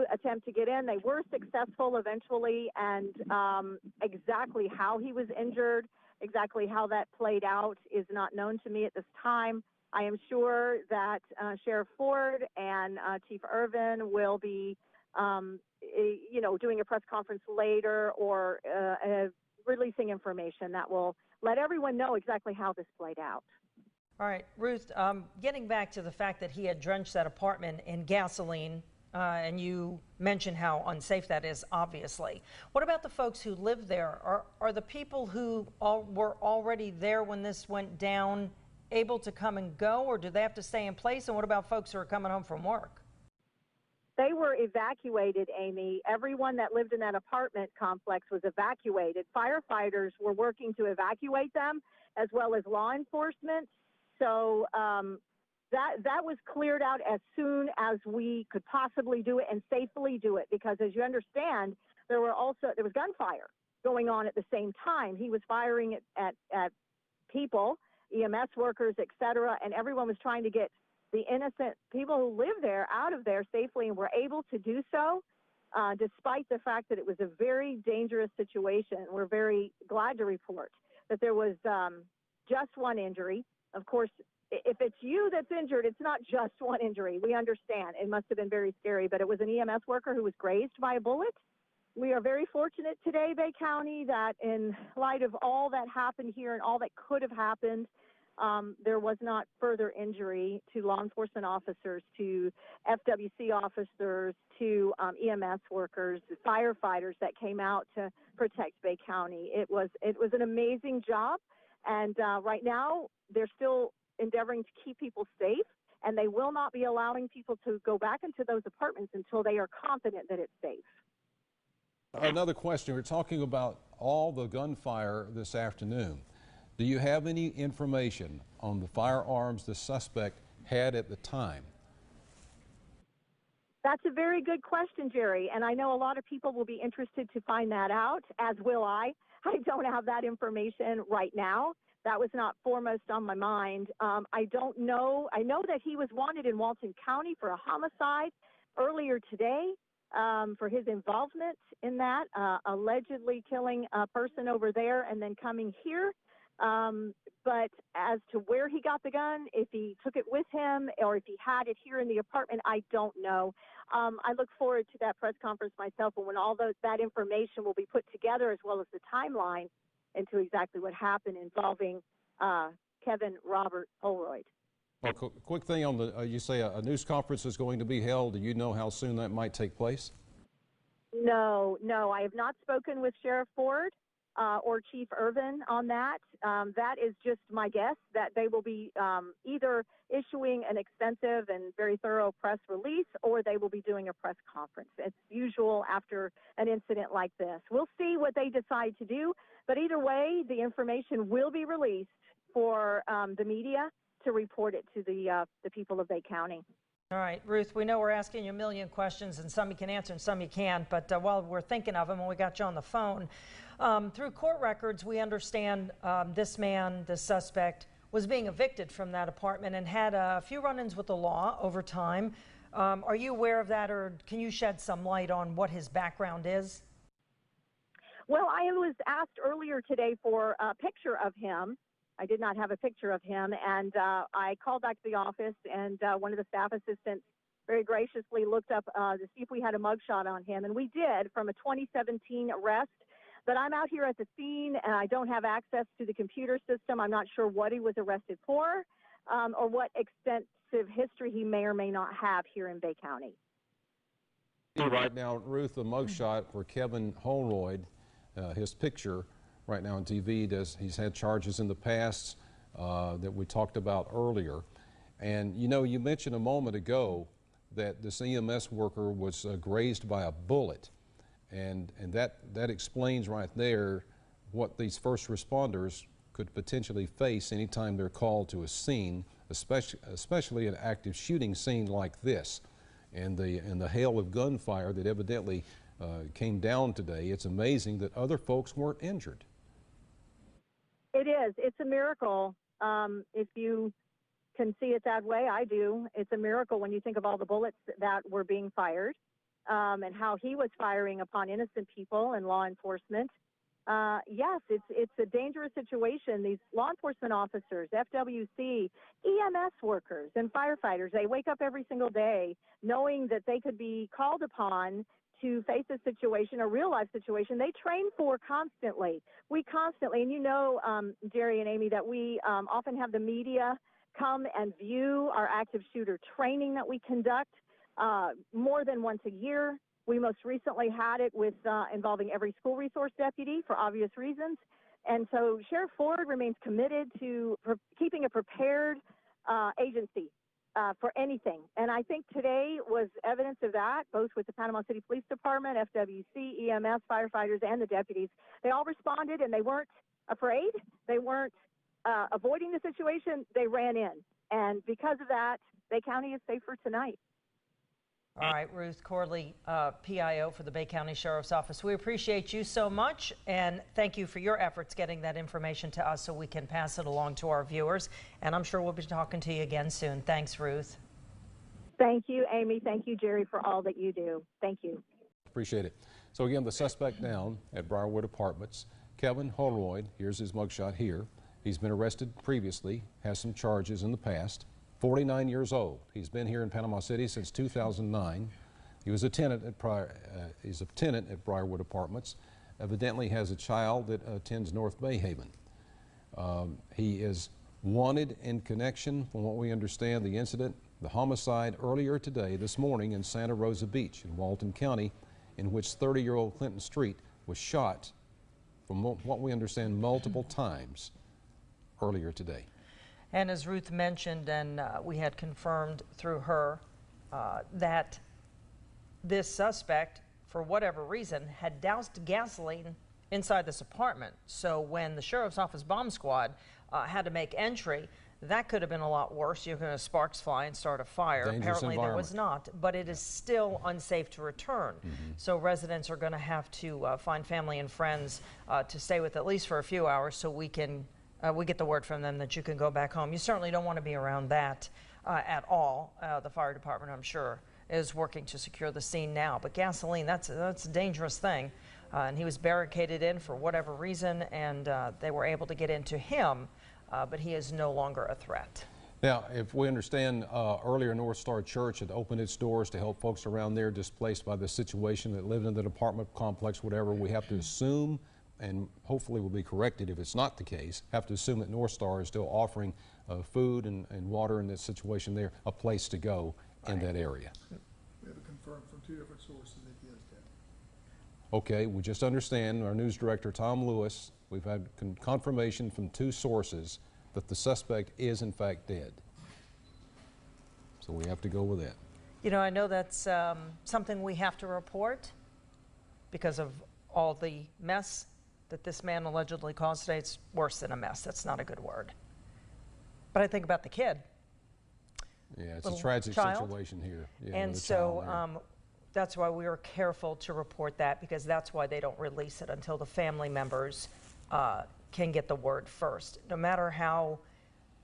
do attempt to get in. They were successful eventually, and exactly how he was injured, exactly how that played out is not known to me at this time. I am sure that Sheriff Ford and Chief Irvin will be, doing a press conference later or releasing information that will let everyone know exactly how this played out. All right, Ruth, getting back to the fact that he had drenched that apartment in gasoline, and you mentioned how unsafe that is, obviously. What about the folks who live there? Are the people who were already there when this went down able to come and go, or do they have to stay in place? And what about folks who are coming home from work? They were evacuated, Amy. Everyone that lived in that apartment complex was evacuated. Firefighters were working to evacuate them, as well as law enforcement. So that was cleared out as soon as we could possibly do it and safely do it, because as you understand, there was gunfire going on at the same time. He was firing at people, EMS workers, et cetera, and everyone was trying to get the innocent people who live there out of there safely, and were able to do so despite the fact that it was a very dangerous situation. We're very glad to report that there was just one injury. Of course, if it's you that's injured, it's not just one injury. We understand. It must have been very scary, but it was an EMS worker who was grazed by a bullet. We are very fortunate today, Bay County, that in light of all that happened here and all that could have happened, there was not further injury to law enforcement officers, to FWC officers, to EMS workers, firefighters that came out to protect Bay County. It was an amazing job, and right now they're still endeavoring to keep people safe, and they will not be allowing people to go back into those apartments until they are confident that it's safe. Another question. We're talking about all the gunfire this afternoon. Do you have any information on the firearms the suspect had at the time? That's a very good question, Jerry, and I know a lot of people will be interested to find that out, as will I. I don't have that information right now. That was not foremost on my mind. I don't know. I know that he was wanted in Walton County for a homicide earlier today for his involvement in that, allegedly killing a person over there and then coming here. But as to where he got the gun, if he took it with him or if he had it here in the apartment, I don't know. I look forward to that press conference myself, and when all that information will be put together, as well as the timeline into exactly what happened involving Kevin Robert Holroyd. Well, quick thing on the, you say a news conference is going to be held. Do you know how soon that might take place? No, I have not spoken with Sheriff Ford or Chief Irvin on that. That is just my guess, that they will be either issuing an extensive and very thorough press release, or they will be doing a press conference. It's usual after an incident like this. We'll see what they decide to do, but either way, the information will be released for the media to report it to the people of Bay County. All right, Ruth, we know we're asking you a million questions, and some you can answer and some you can't, but while we're thinking of them and we got you on the phone, through court records, we understand this man, the suspect, was being evicted from that apartment and had a few run-ins with the law over time. Are you aware of that, or can you shed some light on what his background is? Well, I was asked earlier today for a picture of him. I did not have a picture of him, and I called back to the office, and one of the staff assistants very graciously looked up to see if we had a mugshot on him, and we did, from a 2017 arrest. But I'm out here at the scene, and I don't have access to the computer system. I'm not sure what he was arrested for or what extensive history he may or may not have here in Bay County. Right now, Ruth, the mugshot for Kevin Holroyd, his picture right now on TV, he's had charges in the past that we talked about earlier. And you know, you mentioned a moment ago that this EMS worker was grazed by a bullet. And that explains right there what these first responders could potentially face anytime they're called to a scene, especially an active shooting scene like this. And the hail of gunfire that evidently came down today, it's amazing that other folks weren't injured. It is. It's a miracle. If you can see it that way, I do. It's a miracle when you think of all the bullets that were being fired. and how he was firing upon innocent people and law enforcement. Yes, it's a dangerous situation. These law enforcement officers, FWC, EMS workers, and firefighters, they wake up every single day knowing that they could be called upon to face a situation, a real-life situation they train for constantly. We constantly, and you know, Jerry and Amy, that we often have the media come and view our active shooter training that we conduct more than once a year. We most recently had it with involving every school resource deputy for obvious reasons. And so Sheriff Ford remains committed to keeping a prepared agency for anything. And I think today was evidence of that, both with the Panama City Police Department, FWC, EMS, firefighters, and the deputies. They all responded, and they weren't afraid. They weren't avoiding the situation. They ran in. And because of that, Bay County is safer tonight. All right, Ruth Corley, PIO for the Bay County Sheriff's Office. We appreciate you so much, and thank you for your efforts getting that information to us so we can pass it along to our viewers. And I'm sure we'll be talking to you again soon. Thanks, Ruth. Thank you, Amy. Thank you, Jerry, for all that you do. Thank you. Appreciate it. So again, the suspect down at Briarwood Apartments, Kevin Holroyd. Here's his mugshot here. He's been arrested previously, has some charges in the past. 49 years old. He's been here in Panama City since 2009. He was a tenant at he's a tenant at Briarwood Apartments. Evidently has a child that attends North Bay Haven. He is wanted in connection, from what we understand, the incident, the homicide earlier today, this morning in Santa Rosa Beach in Walton County, in which 30-year-old Clinton Street was shot, from what we understand, multiple times earlier today. And as Ruth mentioned, and we had confirmed through her, that this suspect, for whatever reason, had doused gasoline inside this apartment. So when the Sheriff's Office bomb squad had to make entry, that could have been a lot worse. You're going to sparks fly and start a fire. Apparently there was not, but it is still unsafe to return. So residents are going to have to find family and friends to stay with at least for a few hours so we can we get the word from them that you can go back home. You certainly don't want to be around that at all. The fire department, I'm sure, is working to secure the scene now. But gasoline, that's a dangerous thing. And he was barricaded in for whatever reason, and they were able to get into him, but he is no longer a threat. Now, if we understand, earlier North Star Church had opened its doors to help folks around there displaced by the situation that lived in the apartment complex, whatever. We have to assume, and hopefully will be corrected if it's not the case, have to assume that North Star is still offering food and water in this situation there, a place to go in that area. We have it confirmed from two different sources that he is dead. Okay, we just understand, our news director, Tom Lewis, we've had confirmation from two sources that the suspect is in fact dead. So we have to go with that. You know, I know that's something we have to report because of all the mess that this man allegedly caused today. It's worse than a mess. That's not a good word. But I think about the kid. Yeah, it's a tragic situation here. Yeah, and so that's why we are careful to report that, because that's why they don't release it until the family members can get the word first. No matter how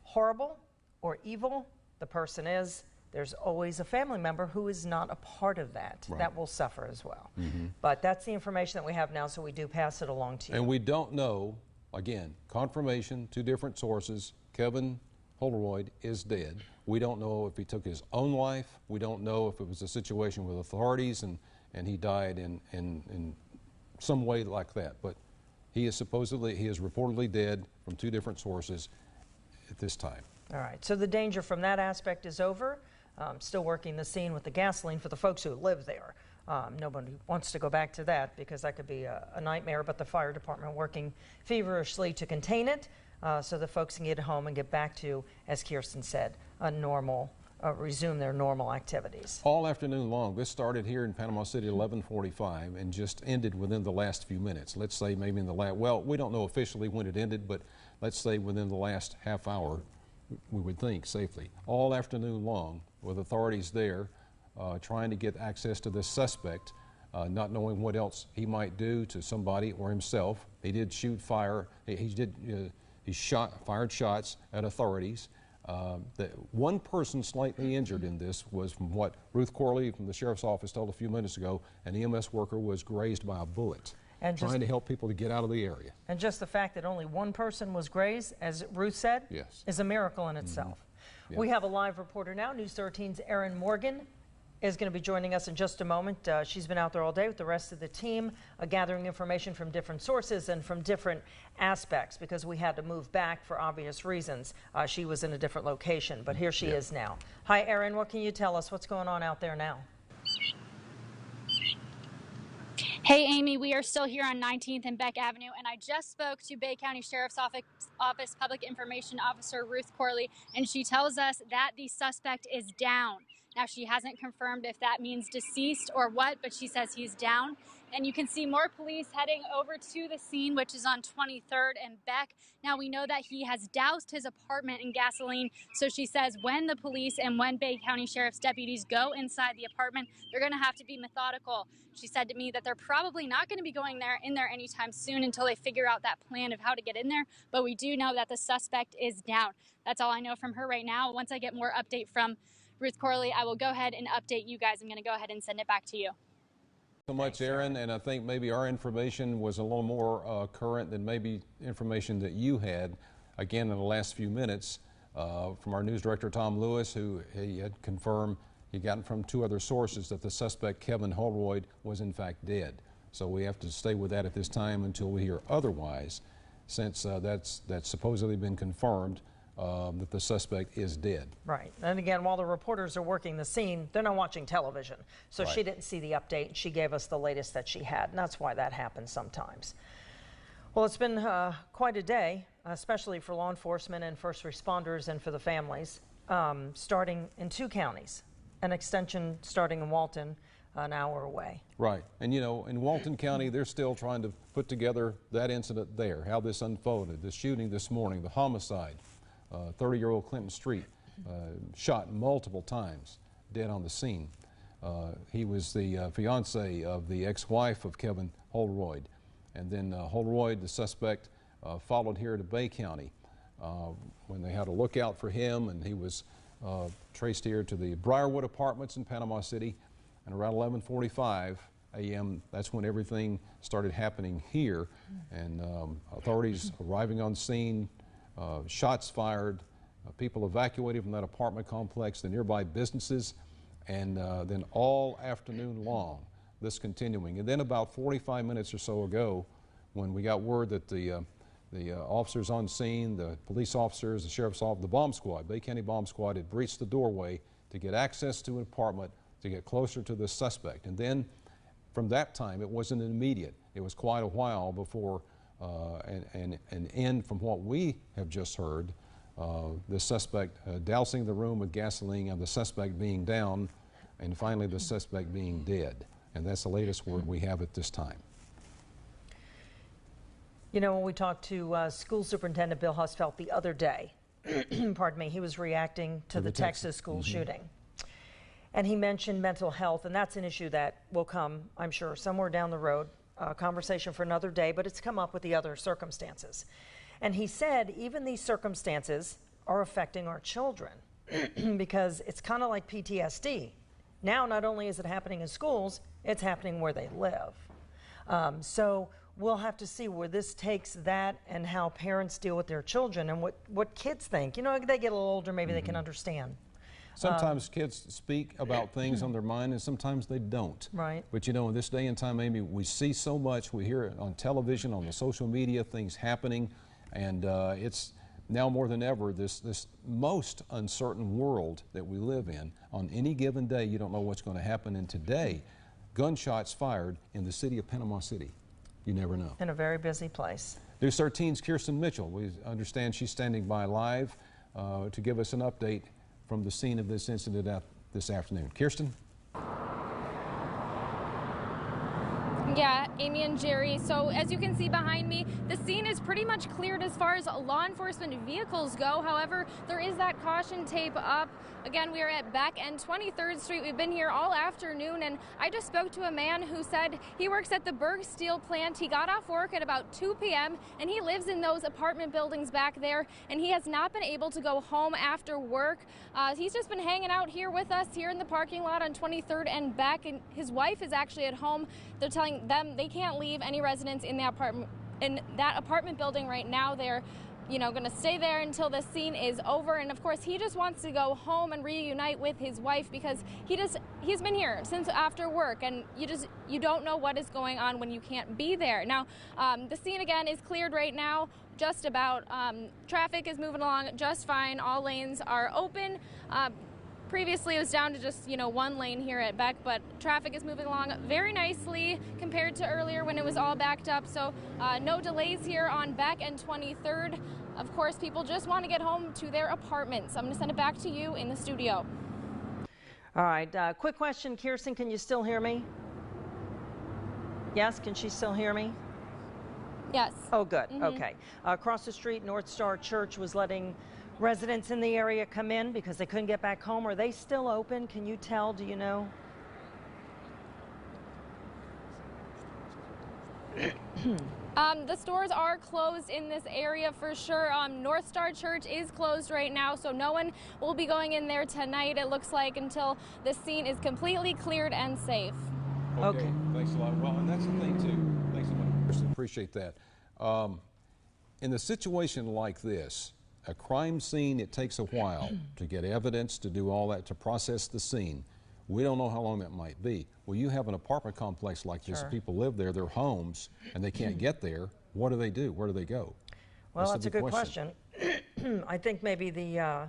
horrible or evil the person is, there's always a family member who is not a part of that. Right. That will suffer as well. But that's the information that we have now, so we do pass it along to you. And we don't know, again, confirmation, two different sources, Kevin Holroyd is dead. We don't know if he took his own life. We don't know if it was a situation with authorities and he died in some way like that. But he is reportedly dead from two different sources at this time. All right, so the danger from that aspect is over. Still working the scene with the gasoline for the folks who live there. Nobody wants to go back to that because that could be a nightmare, but the fire department working feverishly to contain it so the folks can get home and get back to, as Kirsten said, a normal, resume their normal activities. All afternoon long. This started here in Panama City at 11:45 and just ended within the last few minutes. Let's say maybe in the last, well, we don't know officially when it ended, but let's say within the last half hour, we would think safely. All afternoon long, with authorities there trying to get access to this suspect, not knowing what else he might do to somebody or himself. He did shoot fire. He fired shots at authorities. The one person slightly injured in this was, from what Ruth Corley from the Sheriff's Office told a few minutes ago, an EMS worker was grazed by a bullet, trying to help people to get out of the area. And just the fact that only one person was grazed, as Ruth said, Yes, is a miracle in itself. Yeah. We have a live reporter now. News 13's Erin Morgan is going to be joining us in just a moment. She's been out there all day with the rest of the team, gathering information from different sources and from different aspects, because we had to move back for obvious reasons. She was in a different location, but here she is now. Hi, Erin. What can you tell us? What's going on out there now? Hey, Amy, we are still here on 19th and Beck Avenue, and I just spoke to Bay County Sheriff's Office Public Information Officer Ruth Corley, and she tells us that the suspect is down. Now, she hasn't confirmed if that means deceased or what, but she says he's down. And you can see more police heading over to the scene, which is on 23rd and Beck. Now, we know that he has doused his apartment in gasoline. So she says when the police and when Bay County Sheriff's deputies go inside the apartment, they're going to have to be methodical. She said to me that they're probably not going to be going in there anytime soon until they figure out that plan of how to get in there. But we do know that the suspect is down. That's all I know from her right now. Once I get more update from Ruth Corley, I will go ahead and update you guys. I'm going to go ahead and send it back to you. So much, Erin, and I think maybe our information was a little more current than maybe information that you had, again, in the last few minutes, from our news director, Tom Lewis, who he had confirmed he gotten from two other sources that the suspect, Kevin Holroyd, was in fact dead. So we have to stay with that at this time until we hear otherwise, since that's supposedly been confirmed. That the suspect is dead. Right. And again, while the reporters are working the scene, they're not watching television. So she didn't see the update. She gave us the latest that she had, and that's why that happens sometimes. Well, it's been quite a day, especially for law enforcement and first responders and for the families, starting in 2 counties, an extension starting in Walton, an hour away. Right. And you know, in Walton County, they're still trying to put together that incident there, how this unfolded, the shooting this morning, the homicide. 30-year-old Clinton Street, shot multiple times, dead on the scene. He was the fiance of the ex-wife of Kevin Holroyd. And then Holroyd, the suspect, followed here to Bay County when they had a lookout for him, and he was traced here to the Briarwood Apartments in Panama City. And around 11:45 a.m., that's when everything started happening here. And authorities arriving on scene, shots fired, people evacuated from that apartment complex, the nearby businesses, and then all afternoon long, this continuing. And then about 45 minutes or so ago, when we got word that the officers on scene, the police officers, the sheriff's office, the bomb squad, Bay County Bomb Squad, had breached the doorway to get access to an apartment to get closer to the suspect. And then from that time, it wasn't immediate. It was quite a while before an end from what we have just heard, the suspect dousing the room with gasoline and the suspect being down, and finally the suspect being dead. And that's the latest word we have at this time. You know, when we talked to School Superintendent Bill Husfeldt the other day, pardon me, he was reacting to the Texas school shooting. And he mentioned mental health, and that's an issue that will come, I'm sure, somewhere down the road. Conversation for another day, but it's come up with the other circumstances. And he said even these circumstances are affecting our children because it's kind of like PTSD. Now, not only is it happening in schools, it's happening where they live. So we'll have to see where this takes that and how parents deal with their children and what kids think. You know, they get a little older, maybe they can understand. Sometimes kids speak about things on their mind, and sometimes they don't. Right. But you know, in this day and time, Amy, we see so much. We hear it on television, on the social media, things happening, and it's now more than ever this most uncertain world that we live in. On any given day, you don't know what's going to happen. And today, gunshots fired in the city of Panama City. You never know. In a very busy place. News 13's Kirsten Mitchell. We understand she's standing by live to give us an update from the scene of this incident this afternoon. Kirsten? Yeah, Amy and Jerry. So as you can see behind me, the scene is pretty much cleared as far as law enforcement vehicles go. However, there is that caution tape up. Again, we are at back end 23rd Street. We've been here all afternoon, and I just spoke to a man who said he works at the Berg Steel plant. He got off work at about 2 p.m. and he lives in those apartment buildings back there, and he has not been able to go home after work. He's just been hanging out here with us here in the parking lot on 23rd and back, and his wife is actually at home. They're telling them they can't leave any residents in that apartment building right now. They're going to stay there until the scene is over. And of course, he just wants to go home and reunite with his wife because he's been here since after work, and you don't know what is going on when you can't be there. Now, the scene again is cleared right now. Just about. Traffic is moving along just fine. All lanes are open. Previously, it was down to just, one lane here at Beck, but traffic is moving along very nicely compared to earlier when it was all backed up. So no delays here on Beck and 23rd. Of course, people just want to get home to their apartments. I'm going to send it back to you in the studio. All right. Quick question, Kirsten, can you still hear me? Yes, can she still hear me? Yes. Oh, good. Okay. Across the street, North Star Church was letting residents in the area come in because they couldn't get back home. Are they still open? Can you tell? Do you know? The stores are closed in this area for sure. North Star Church is closed right now, so no one will be going in there tonight, it looks like, until the scene is completely cleared and safe. Okay. Thanks a lot. Well, and that's the thing, too. Thanks so much, Kristen. Appreciate that. In a situation like this, a crime scene, it takes a while to get evidence, to do all that, to process the scene. We don't know how long that might be. Well, you have an apartment complex like this, people live there, their homes, and they can't get there. What do they do? Where do they go? Well, that's a good question. I think maybe I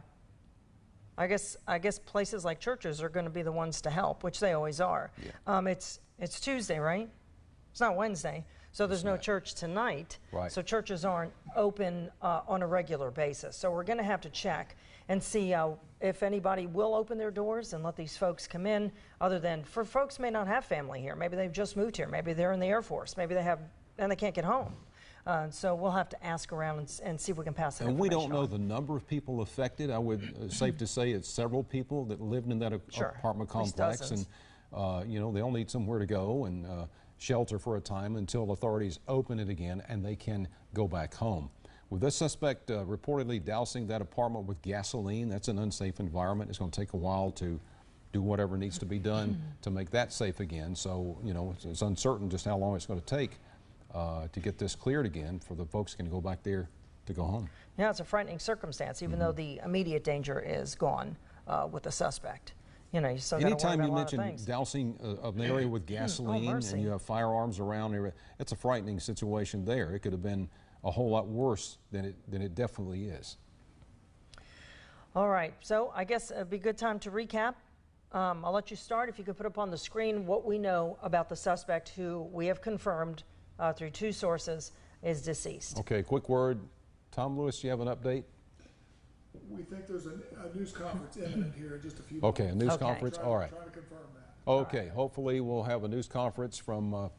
guess places like churches are going to be the ones to help, which they always are. Yeah. It's Tuesday, right? It's not Wednesday. So there's no church tonight. Right. So churches aren't open on a regular basis. So we're going to have to check and see if anybody will open their doors and let these folks come in, other than for folks may not have family here. Maybe they've just moved here. Maybe they're in the Air Force. Maybe they have, and they can't get home. So we'll have to ask around and see if we can pass that information on. And we don't know the number of people affected. I would safe to say it's several people that lived in that apartment complex. And, they all need somewhere to go and shelter for a time until authorities open it again and they can go back home. With this suspect reportedly dousing that apartment with gasoline, that's an unsafe environment. It's going to take a while to do whatever needs to be done to make that safe again. So, it's uncertain just how long it's going to take to get this cleared again for the folks who can go back there to go home. Yeah, it's a frightening circumstance, even though the immediate danger is gone with the suspect. You still anytime you mention dousing of an area with gasoline and you have firearms around, it's a frightening situation there. It could have been a whole lot worse than it definitely is. All right, so I guess it'd be a good time to recap. I'll let you start. If you could put up on the screen what we know about the suspect, who we have confirmed through 2 sources is deceased. Okay, quick word. Tom Lewis, do you have an update? We think there's a news conference imminent here in just a few Okay, minutes. a news conference, all right. Trying to confirm that. Okay, hopefully we'll have a news conference from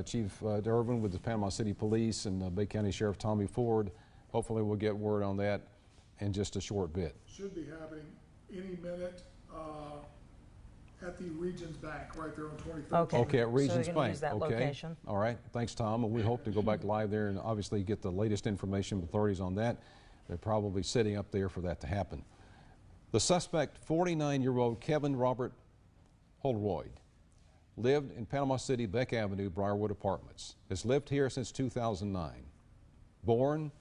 Chief Dervin with the Panama City Police and Bay County Sheriff Tommy Ford. Hopefully we'll get word on that in just a short bit. Should be happening any minute at the Regions Bank right there on 23rd. Okay, at Regions so Bank. Use that okay. Location. All right. Thanks, Tom. And we hope to go back live there and obviously get the latest information from authorities on that. They're probably sitting up there for that to happen. The suspect, 49-year-old Kevin Robert Holroyd, lived in Panama City, Beck Avenue, Briarwood Apartments. Has lived here since 2009. Born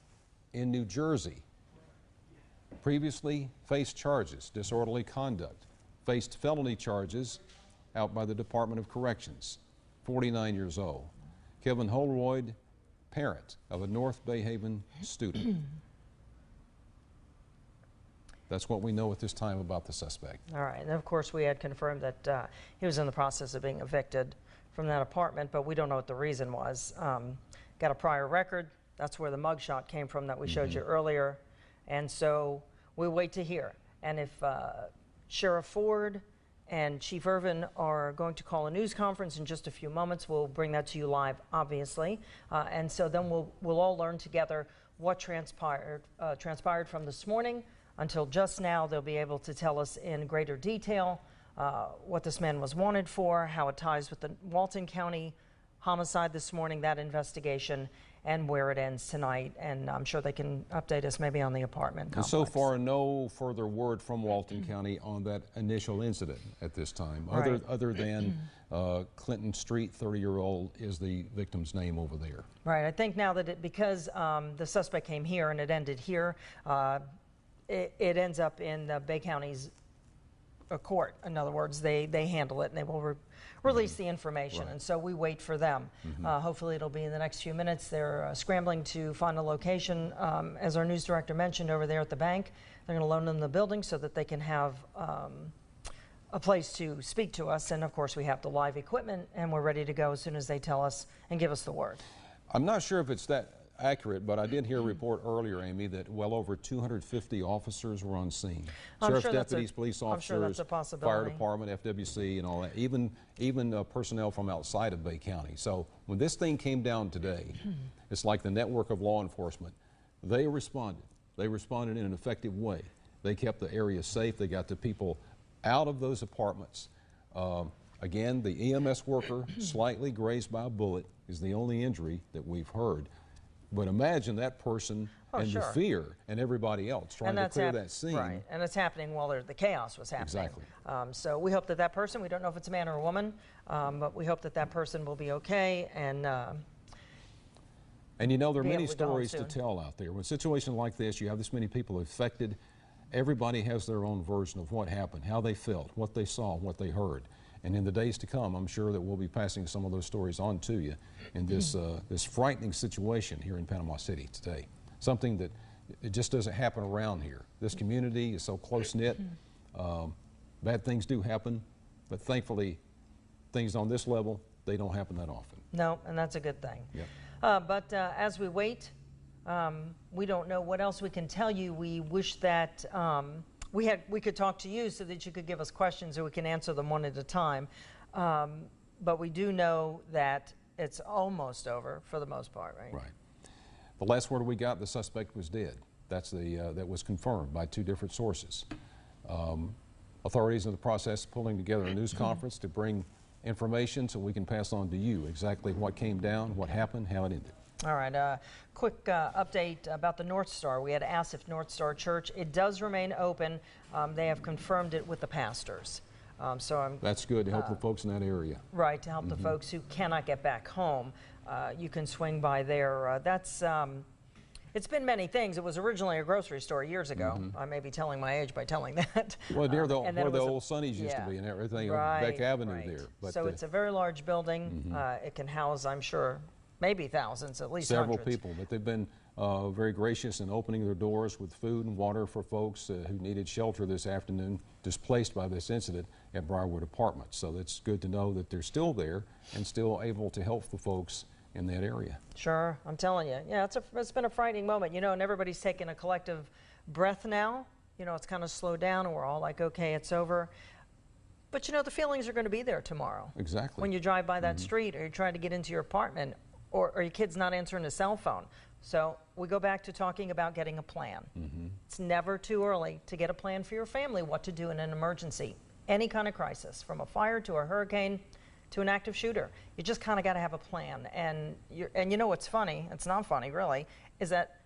in New Jersey. Previously faced charges, disorderly conduct. Faced felony charges out by the Department of Corrections. 49 years old. Kevin Holroyd, parent of a North Bay Haven student. That's what we know at this time about the suspect. All right, and of course we had confirmed that he was in the process of being evicted from that apartment, but we don't know what the reason was. Got a prior record. That's where the mugshot came from that we showed you earlier. And so we wait to hear. And if Sheriff Ford and Chief Irvin are going to call a news conference in just a few moments. We'll bring that to you live, obviously. And so then we'll all learn together what transpired from this morning until just now. They'll be able to tell us in greater detail what this man was wanted for, how it ties with the Walton County homicide this morning, that investigation, and where it ends tonight. And I'm sure they can update us maybe on the apartment complex. And so far, no further word from Walton County on that initial incident at this time, Right. other than Clinton Street, 30-year-old is the victim's name over there. Right. I think now that because the suspect came here and it ended here, it ends up in the Bay County's court. In other words, they handle it and they will release the information. Right. And so we wait for them. Hopefully it'll be in the next few minutes. They're scrambling to find a location. As our news director mentioned over there at the bank, they're going to loan them the building so that they can have a place to speak to us. And of course we have the live equipment and we're ready to go as soon as they tell us and give us the word. I'm not sure if it's that accurate, but I did hear a report earlier, Amy, that well over 250 officers were on scene. Sheriff's deputies, police officers, I'm sure that's a fire possibility. department, FWC, and all that, even personnel from outside of Bay County. So when this thing came down today, it's like the network of law enforcement. They responded. They responded in an effective way. They kept the area safe. They got the people out of those apartments. Again, the EMS worker slightly grazed by a bullet is the only injury that we've heard. But imagine that person and sure. the fear and everybody else trying to clear that scene. Right, and it's happening while the chaos was happening. Exactly. So we hope that person, we don't know if it's a man or a woman, but we hope that person will be okay. And you know, there are be many able to go home stories to soon. tell out there. When a situation like this, you have this many people affected, everybody has their own version of what happened, how they felt, what they saw, what they heard. And in the days to come, I'm sure that we'll be passing some of those stories on to you in this this frightening situation here in Panama City today. Something that it just doesn't happen around here. This community is so close-knit. Bad things do happen, but thankfully, things on this level, they don't happen that often. No, and that's a good thing. Yep. But as we wait, we don't know what else we can tell you. We wish that we could talk to you so that you could give us questions and we can answer them one at a time. But we do know that it's almost over for the most part, right? Right. The last word we got, the suspect was dead. That's that was confirmed by 2 different sources. Authorities in the process of pulling together a news conference to bring information so we can pass on to you exactly what came down, what happened, how it ended. All right, quick update about the North Star. We had asked if North Star Church, it does remain open. They have confirmed it with the pastors. That's good to help the folks in that area. Right, to help the folks who cannot get back home. You can swing by there. It's been many things. It was originally a grocery store years ago. I may be telling my age by telling that. Well, near where the old Sonny's used yeah. to be and everything Right, on Beck Avenue right. there. But, so it's a very large building. It can house, I'm sure, maybe thousands, at least several hundreds. people, but they've been very gracious in opening their doors with food and water for folks who needed shelter this afternoon, displaced by this incident at Briarwood Apartments. So it's good to know that they're still there and still able to help the folks in that area. Sure, I'm telling you. Yeah, it's been a frightening moment, you know, and everybody's taking a collective breath now. You know, it's kind of slowed down and we're all like, okay, it's over. But you know, the feelings are going to be there tomorrow. Exactly. When you drive by that street or you're trying to get into your apartment or your kid's not answering a cell phone. So we go back to talking about getting a plan. It's never too early to get a plan for your family, what to do in an emergency. Any kind of crisis, from a fire to a hurricane to an active shooter. You just kind of got to have a plan. And you know what's funny, it's not funny really, is that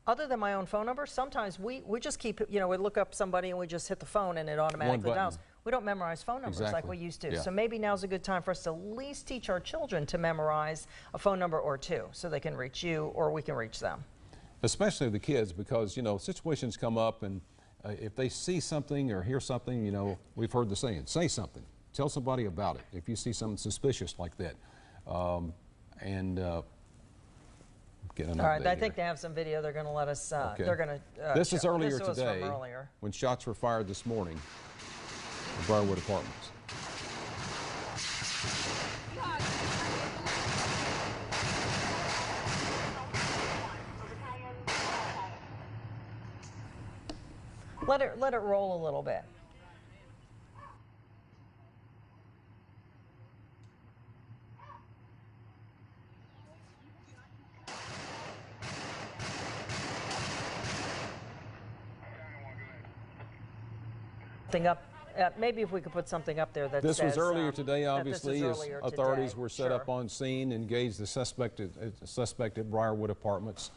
other than my own phone number, sometimes we just keep, you know, we look up somebody and we just hit the phone and it automatically dials. We don't memorize phone numbers like we used to. Yeah. So maybe now's a good time for us to at least teach our children to memorize a phone number or 2 so they can reach you or we can reach them. Especially the kids, because, you know, situations come up and if they see something or hear something, you know, we've heard the saying, say something. Tell somebody about it if you see something suspicious like that. Get an All right, update I think here. they have some video they're going to let us, Okay. they're going to This is earlier this was today from earlier. when shots were fired this morning at Briarwood Apartments. Let it roll a little bit. something up. Maybe if we could put something up there that This says, was earlier today, obviously, as earlier authorities today. were set up on scene, engaged the suspect at Briarwood Apartments,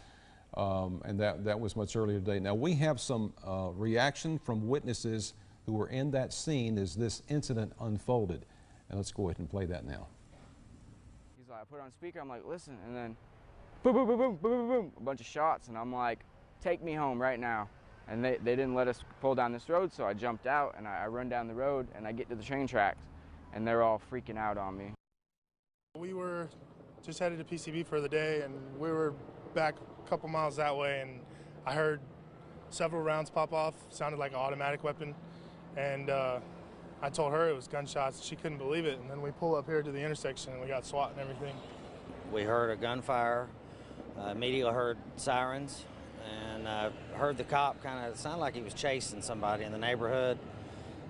and that was much earlier today. Now, we have some reaction from witnesses who were in that scene as this incident unfolded. And let's go ahead and play that now. He's like, I put it on speaker, I'm like, listen, and then boom, boom, boom, boom, boom, boom, boom, a bunch of shots, and I'm like, take me home right now. And they didn't let us pull down this road, so I jumped out, and I run down the road, and I get to the train tracks, and they're all freaking out on me. We were just headed to PCB for the day, and we were back a couple miles that way, and I heard several rounds pop off, sounded like an automatic weapon, and I told her it was gunshots. She couldn't believe it, and then we pull up here to the intersection, and we got SWAT and everything. We heard a gunfire, immediately heard sirens, and heard the cop kind of sound like he was chasing somebody in the neighborhood.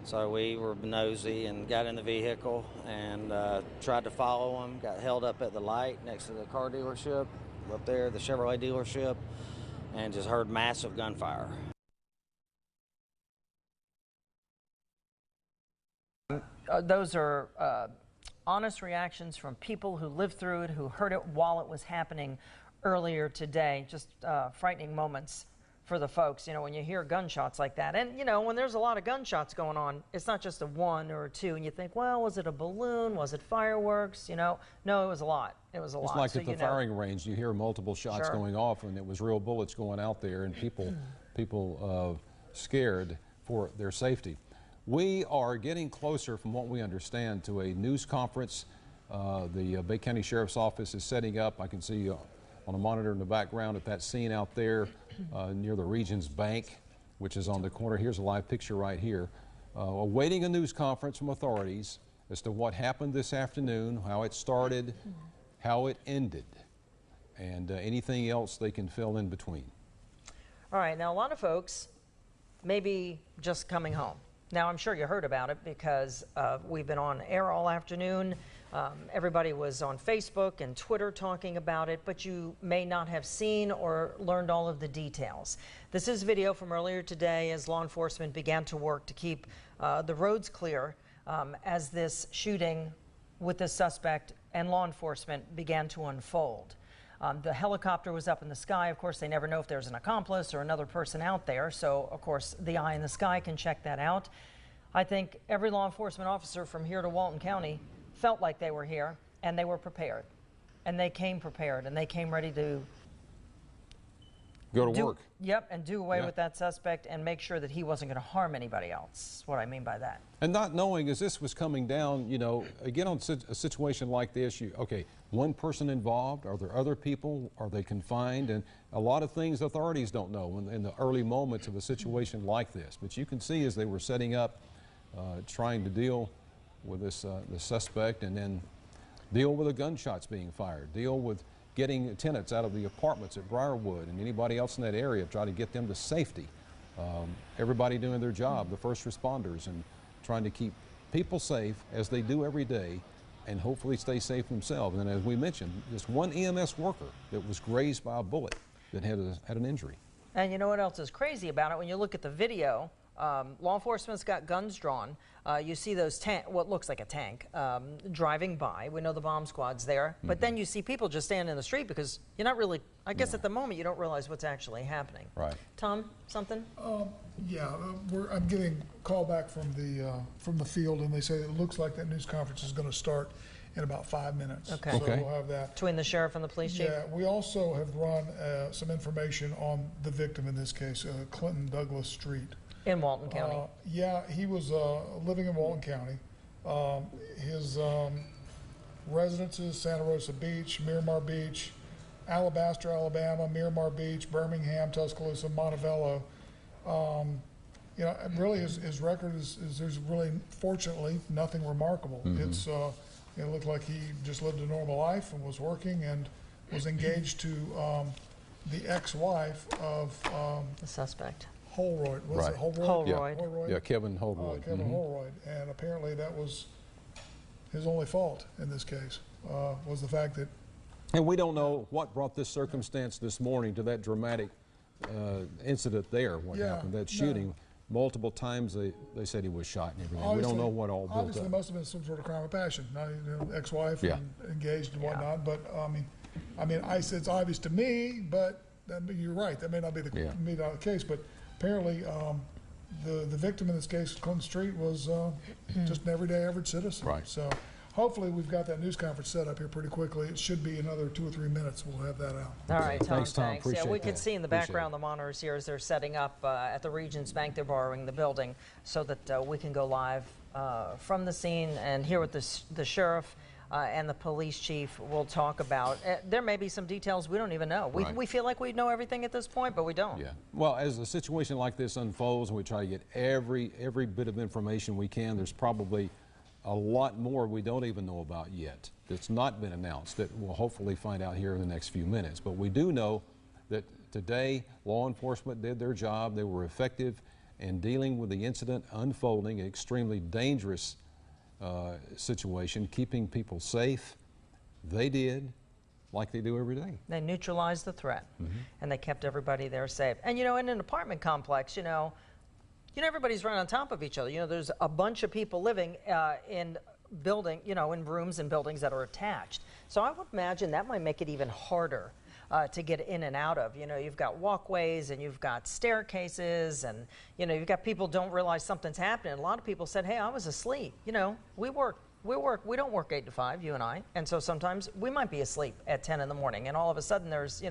So we were nosy and got in the vehicle and tried to follow him, got held up at the light next to the car dealership, up there, the Chevrolet dealership, and just heard massive gunfire. Those are honest reactions from people who lived through it, who heard it while it was happening earlier today. Just frightening moments for the folks, you know, when you hear gunshots like that. And, you know, when there's a lot of gunshots going on, it's not just a one or a two, and you think, well, was it a balloon? Was it fireworks? You know, no, it was a lot. It was a lot. It's like so, at the firing range, you hear multiple shots going off, and it was real bullets going out there, and people scared for their safety. We are getting closer, from what we understand, to a news conference. The Bay County Sheriff's Office is setting up. I can see on a monitor in the background at that scene out there near the Regions Bank, which is on the corner. Here's a live picture right here. Awaiting a news conference from authorities as to what happened this afternoon, how it started, how it ended, and anything else they can fill in between. All right, now a lot of folks may be just coming home. Now, I'm sure you heard about it because we've been on air all afternoon. Everybody was on Facebook and Twitter talking about it, but you may not have seen or learned all of the details. This is video from earlier today as law enforcement began to work to keep the roads clear as this shooting with the suspect and law enforcement began to unfold. The helicopter was up in the sky. Of course, they never know if there's an accomplice or another person out there. So, of course, the eye in the sky can check that out. I think every law enforcement officer from here to Walton County felt like they were here, and they were prepared. And they came prepared, and they came ready to go to work. Yep, and do away with that suspect and make sure that he wasn't going to harm anybody else. That's what I mean by that. And not knowing as this was coming down, you know, again on a situation like this, okay, one person involved, are there other people, are they confined? And a lot of things authorities don't know in the early moments of a situation like this. But you can see as they were setting up, trying to deal with this the suspect, and then deal with the gunshots being fired, deal with getting tenants out of the apartments at Briarwood and anybody else in that area, try to get them to safety. Everybody doing their job, the first responders, and trying to keep people safe as they do every day and hopefully stay safe themselves. And as we mentioned, just one EMS worker that was grazed by a bullet that had an injury. And you know what else is crazy about it? When you look at the video, law enforcement's got guns drawn. You see those what looks like a tank driving by. We know the bomb squad's there. But then you see people just standing in the street because you're not really, I guess at the moment you don't realize what's actually happening. Right. Tom, something? Yeah, I'm getting a call back from the field, and they say it looks like that news conference is going to start in about 5 minutes. Okay. So we'll have that. Between the sheriff and the police chief? Yeah, we also have run some information on the victim in this case, Clinton Douglas Street. In Walton County? Yeah, he was living in Walton County. His residences, Santa Rosa Beach, Miramar Beach, Alabaster, Alabama, Miramar Beach, Birmingham, Tuscaloosa, Montevallo. You know, really his record is there's really, fortunately, nothing remarkable. It's, it looked like he just lived a normal life and was working and was engaged to the ex-wife of the suspect. Holroyd, was it Holroyd? Holroyd. Holroyd? Yeah, Kevin Holroyd. Kevin Holroyd, and apparently that was his only fault in this case, was the fact that... And we don't know what brought this circumstance this morning to that dramatic incident there, what happened, that shooting. multiple times they said he was shot and everything. We Obviously- don't know what all built Obviously, up. it must have been some sort of crime of passion, not ex-wife Yeah. and engaged and whatnot. But it's obvious to me. But you're right. That may not be the case. But apparently, the victim in this case, Clinton Street, was just an everyday average citizen. Right. So hopefully, we've got that news conference set up here pretty quickly. It should be another 2 or 3 minutes. We'll have that out. All right, Tom, Thanks, Tom. Yeah, Appreciate we could that. see in the Appreciate background the monitors here as they're setting up at the Regions Bank. They're borrowing the building so that we can go live from the scene and hear what the sheriff and the police chief will talk about. There may be some details we don't even know. Right. We feel like we know everything at this point, but we don't. Yeah. Well, as a situation like this unfolds, and we try to get every bit of information we can, there's probably a lot more we don't even know about yet that's not been announced that we'll hopefully find out here in the next few minutes. But we do know that today law enforcement did their job. They were effective in dealing with the incident unfolding, an extremely dangerous situation, keeping people safe. They did, like they do every day. They neutralized the threat, and they kept everybody there safe. And in an apartment complex, everybody's right on top of each other. There's a bunch of people living in in rooms and buildings that are attached. So I would imagine that might make it even harder to get in and out of. You've got walkways and you've got staircases, and you've got people don't realize something's happening. A lot of people said, "Hey, I was asleep." We work. We don't work 8 to 5, you and I, and so sometimes we might be asleep at 10 in the morning, and all of a sudden there's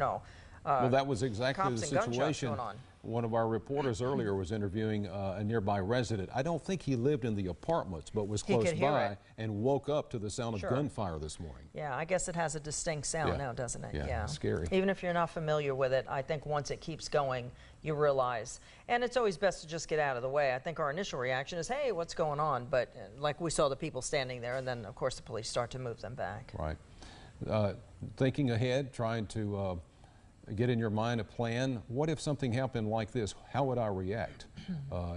well, that was exactly cops the and gunshots situation. going on. One of our reporters earlier was interviewing a nearby resident. I don't think he lived in the apartments, but was He close could hear by it. and woke up to the sound Sure. of gunfire this morning. Yeah, I guess it has a distinct sound Yeah. now, doesn't it? Yeah, it's scary. Even if you're not familiar with it, I think once it keeps going, you realize. And it's always best to just get out of the way. I think our initial reaction is, hey, what's going on? But like we saw the people standing there, and then, of course, the police start to move them back. Right. Thinking ahead, trying to get in your mind a plan. What if something happened like this? How would I react?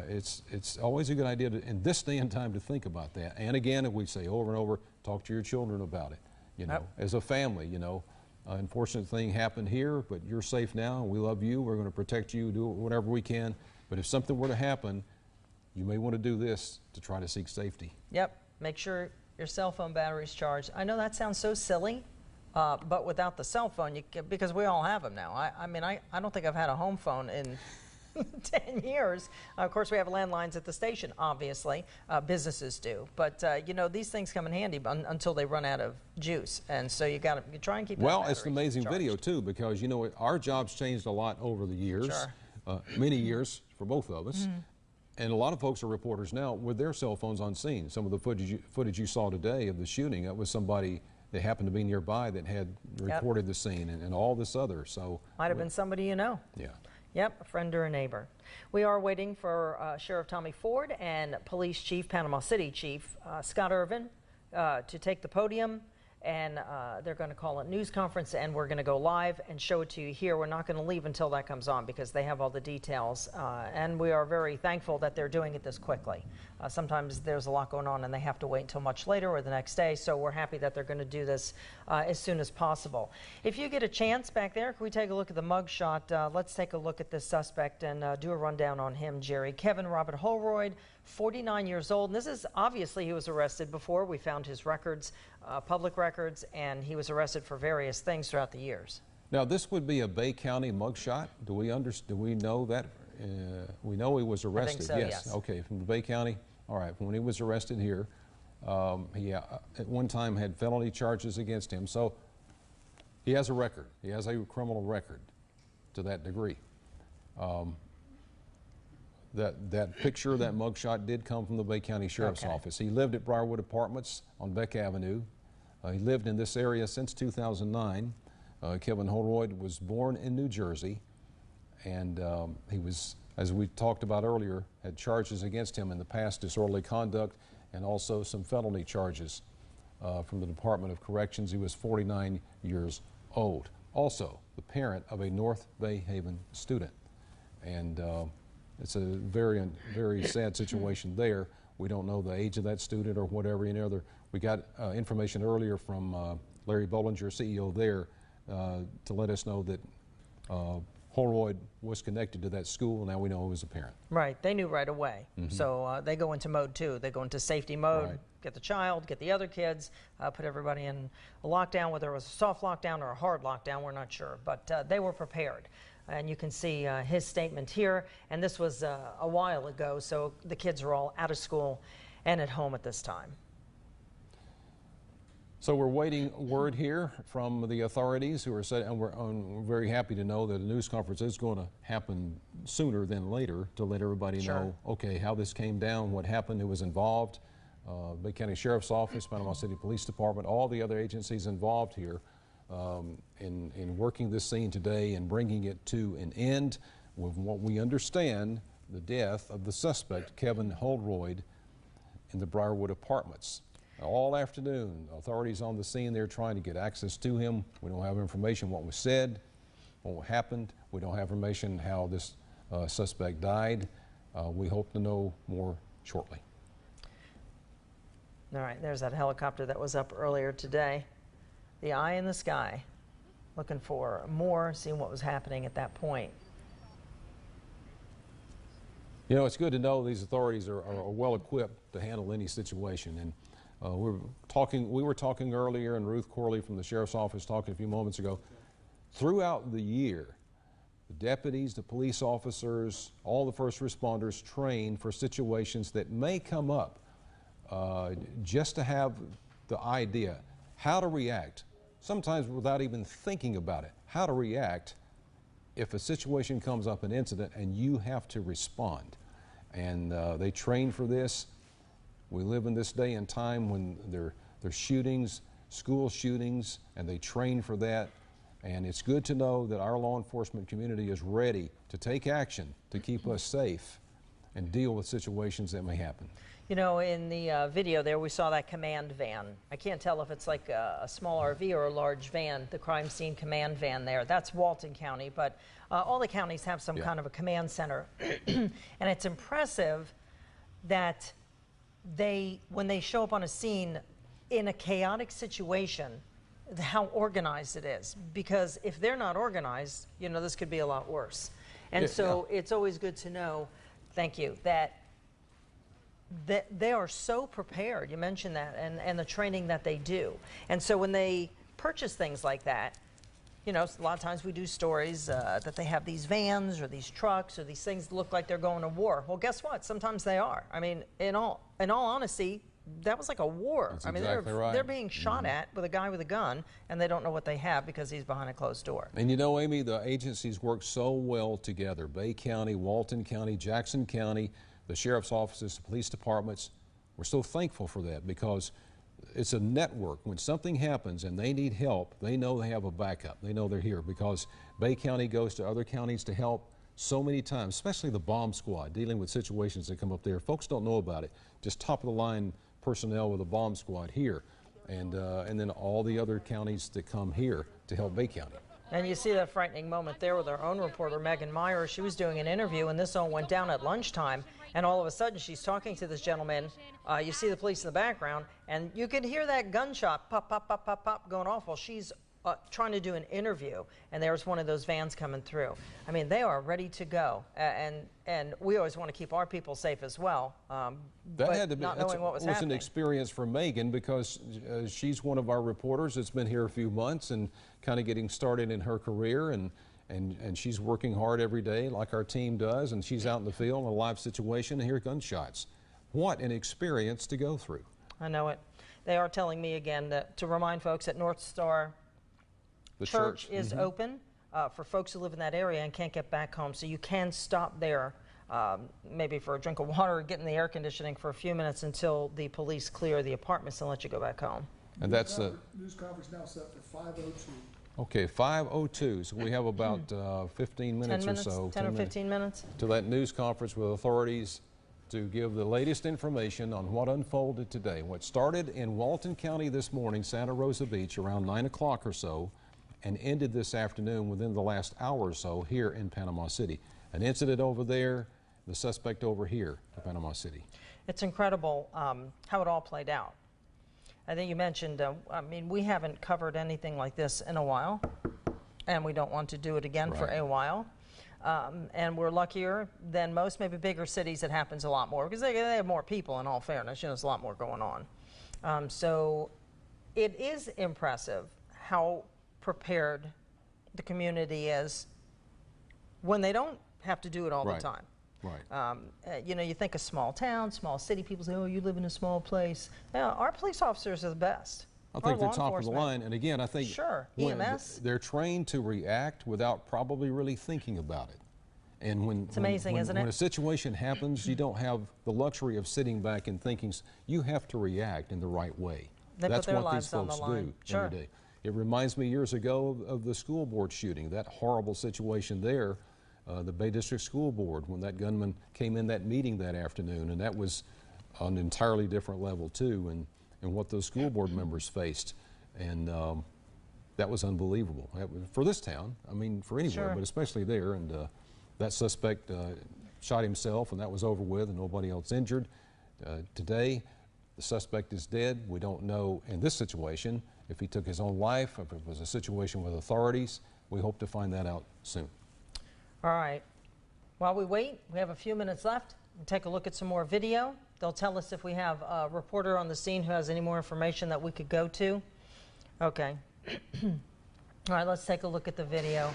It's always a good idea in this day and time to think about that. And again, we say over and over, talk to your children about it. Yep. As a family, unfortunate thing happened here, but you're safe now. We love you. We're going to protect you, do whatever we can. But if something were to happen, you may want to do this to try to seek safety. Yep. Make sure your cell phone battery's charged. I know that sounds so silly. But without the cell phone, because we all have them now. I don't think I've had a home phone in 10 years. Of course, we have landlines at the station, obviously. Businesses do. But, these things come in handy until they run out of juice. And so you try and keep Well, that it's an battery amazing charged. video, too, because, our job's changed a lot over the years. Sure. Many years for both of us. And a lot of folks are reporters now with their cell phones on scene. Some of the footage you saw today of the shooting, that was somebody that happened to be nearby that had recorded the scene and all this other. So Might have been somebody you know. Yeah. Yep, a friend or a neighbor. We are waiting for Sheriff Tommy Ford and Police Chief, Panama City Chief Scott Irvin to take the podium, and they're going to call a news conference, and we're going to go live and show it to you here. We're not going to leave until that comes on because they have all the details, and we are very thankful that they're doing it this quickly. Sometimes there's a lot going on and they have to wait until much later or the next day, so we're happy that they're going to do this as soon as possible. If you get a chance back there, can we take a look at the mugshot? Let's take a look at this suspect and do a rundown on him, Jerry. Kevin Robert Holroyd, 49 years old. And this is obviously he was arrested before. We found his records, public records, and he was arrested for various things throughout the years. Now, this would be a Bay County mugshot. Do we know that? We know he was arrested. I think so, yes. Okay, from the Bay County. All right, when he was arrested here, he at one time had felony charges against him. So he has a record. He has a criminal record to that degree. That picture, that mugshot did come from the Bay County Sheriff's Office. He lived at Briarwood Apartments on Beck Avenue. He lived in this area since 2009. Kevin Holroyd was born in New Jersey, and he was, as we talked about earlier, had charges against him in the past, disorderly conduct, and also some felony charges from the Department of Corrections. He was 49 years old. Also, the parent of a North Bay Haven student. And it's a very sad situation there. We don't know the age of that student or whatever. We got information earlier from Larry Bollinger, CEO there, to let us know that Holroyd was connected to that school. Now we know it was a parent. Right. They knew right away. So they go into mode 2. They go into safety mode, Right. get the child, get the other kids, put everybody in a lockdown, whether it was a soft lockdown or a hard lockdown, we're not sure. But they were prepared. And you can see his statement here. And this was a while ago, so the kids are all out of school and at home at this time. So we're waiting word here from the authorities who are saying, and we're very happy to know that a news conference is going to happen sooner than later to let everybody know, okay, how this came down, what happened, who was involved. Bay County Sheriff's Office, Panama City Police Department, all the other agencies involved here in working this scene today and bringing it to an end with what we understand the death of the suspect, Kevin Holroyd, in the Briarwood Apartments. All afternoon, authorities on the scene there trying to get access to him. We don't have information what was said, what happened. We don't have information how this suspect died. We hope to know more shortly. All right, there's that helicopter that was up earlier today. The eye in the sky, looking for more, seeing what was happening at that point. You know, it's good to know these authorities are well equipped to handle any situation. And we were talking earlier, and Ruth Corley from the Sheriff's Office talking a few moments ago. Throughout the year, the deputies, the police officers, all the first responders train for situations that may come up, just to have the idea how to react, sometimes without even thinking about it, how to react if a situation comes up, an incident, and you have to respond. And they train for this. We live in this day and time when there are shootings, school shootings, and they train for that. And it's good to know that our law enforcement community is ready to take action to keep us safe and deal with situations that may happen. You know, in the video there, we saw that command van. I can't tell if it's like a small RV or a large van, the crime scene command van there. That's Walton County, but all the counties have some kind of a command center. And it's impressive that when they show up on a scene in a chaotic situation, how organized it is. Because if they're not organized, you know, this could be a lot worse. And it's always good to know, thank you, that they are so prepared. You mentioned that, and the training that they do. And so when they purchase things like that, you know, a lot of times we do stories that they have these vans or these trucks or these things that look like they're going to war. Well, guess what? Sometimes they are. I mean, in all honesty, that was like a war. That's I mean, exactly right. They're being shot at with a guy with a gun, and they don't know what they have because he's behind a closed door. And you know, Amy, the agencies work so well together. Bay County, Walton County, Jackson County, the sheriff's offices, the police departments. We're so thankful for that because it's a network. When something happens and they need help, they know they have a backup. They know they're here because Bay County goes to other counties to help so many times, especially the bomb squad, dealing with situations that come up there. Folks don't know about it. Just top of the line personnel with a bomb squad here, and then all the other counties that come here to help Bay County. And you see that frightening moment there with our own reporter, Megan Meyer. She was doing an interview, and this all went down at lunchtime. And all of a sudden, she's talking to this gentleman. You see the police in the background, and you can hear that gunshot pop, pop, pop, pop, pop going off while she's trying to do an interview. And there's one of those vans coming through. I mean, they are ready to go. And we always want to keep our people safe as well. That had to be, not knowing what was happening. an experience for Megan because she's one of our reporters that's been here a few months and kind of getting started in her career, and she's working hard every day like our team does, and she's out in the field in a live situation and hear gunshots. What an experience to go through. I know it. They are telling me again to remind folks that North Star Church is open for folks who live in that area and can't get back home, so you can stop there maybe for a drink of water or get in the air conditioning for a few minutes until the police clear the apartments and let you go back home. And that's the news conference now set for 5:02. Okay, 5:02. So we have about 15 minutes, 10 minutes or so. 10 or 15 minutes to that news conference with authorities to give the latest information on what unfolded today. What started in Walton County this morning, Santa Rosa Beach, around 9 o'clock or so, and ended this afternoon within the last hour or so here in Panama City. An incident over there, the suspect over here in Panama City. It's incredible how it all played out. I think you mentioned, I mean, we haven't covered anything like this in a while, and we don't want to do it again for a while. And we're luckier than most, maybe bigger cities. It happens a lot more because they have more people, in all fairness. You know, there's a lot more going on. So it is impressive how prepared the community is when they don't have to do it all the time. Right. You know, you think a small town, small city, people say, oh, you live in a small place. Now, our police officers are the best. I think they're top of the line. And again, I think EMS. They're trained to react without probably really thinking about it. And it's amazing, isn't it? When a situation happens, you don't have the luxury of sitting back and thinking. You have to react in the right way. That's what these folks do every day. It reminds me years ago of the school board shooting, that horrible situation there, the Bay District School Board, when that gunman came in that meeting that afternoon, and that was on an entirely different level too, and what those school board members faced. And that was unbelievable for this town. I mean, for anywhere, but especially there. And that suspect shot himself, and that was over with, and nobody else injured. Today, the suspect is dead. We don't know in this situation if he took his own life, if it was a situation with authorities. We hope to find that out soon. All right. While we wait, we have a few minutes left. We'll take a look at some more video. They'll tell us if we have a reporter on the scene who has any more information that we could go to. Okay. All right, let's take a look at the video.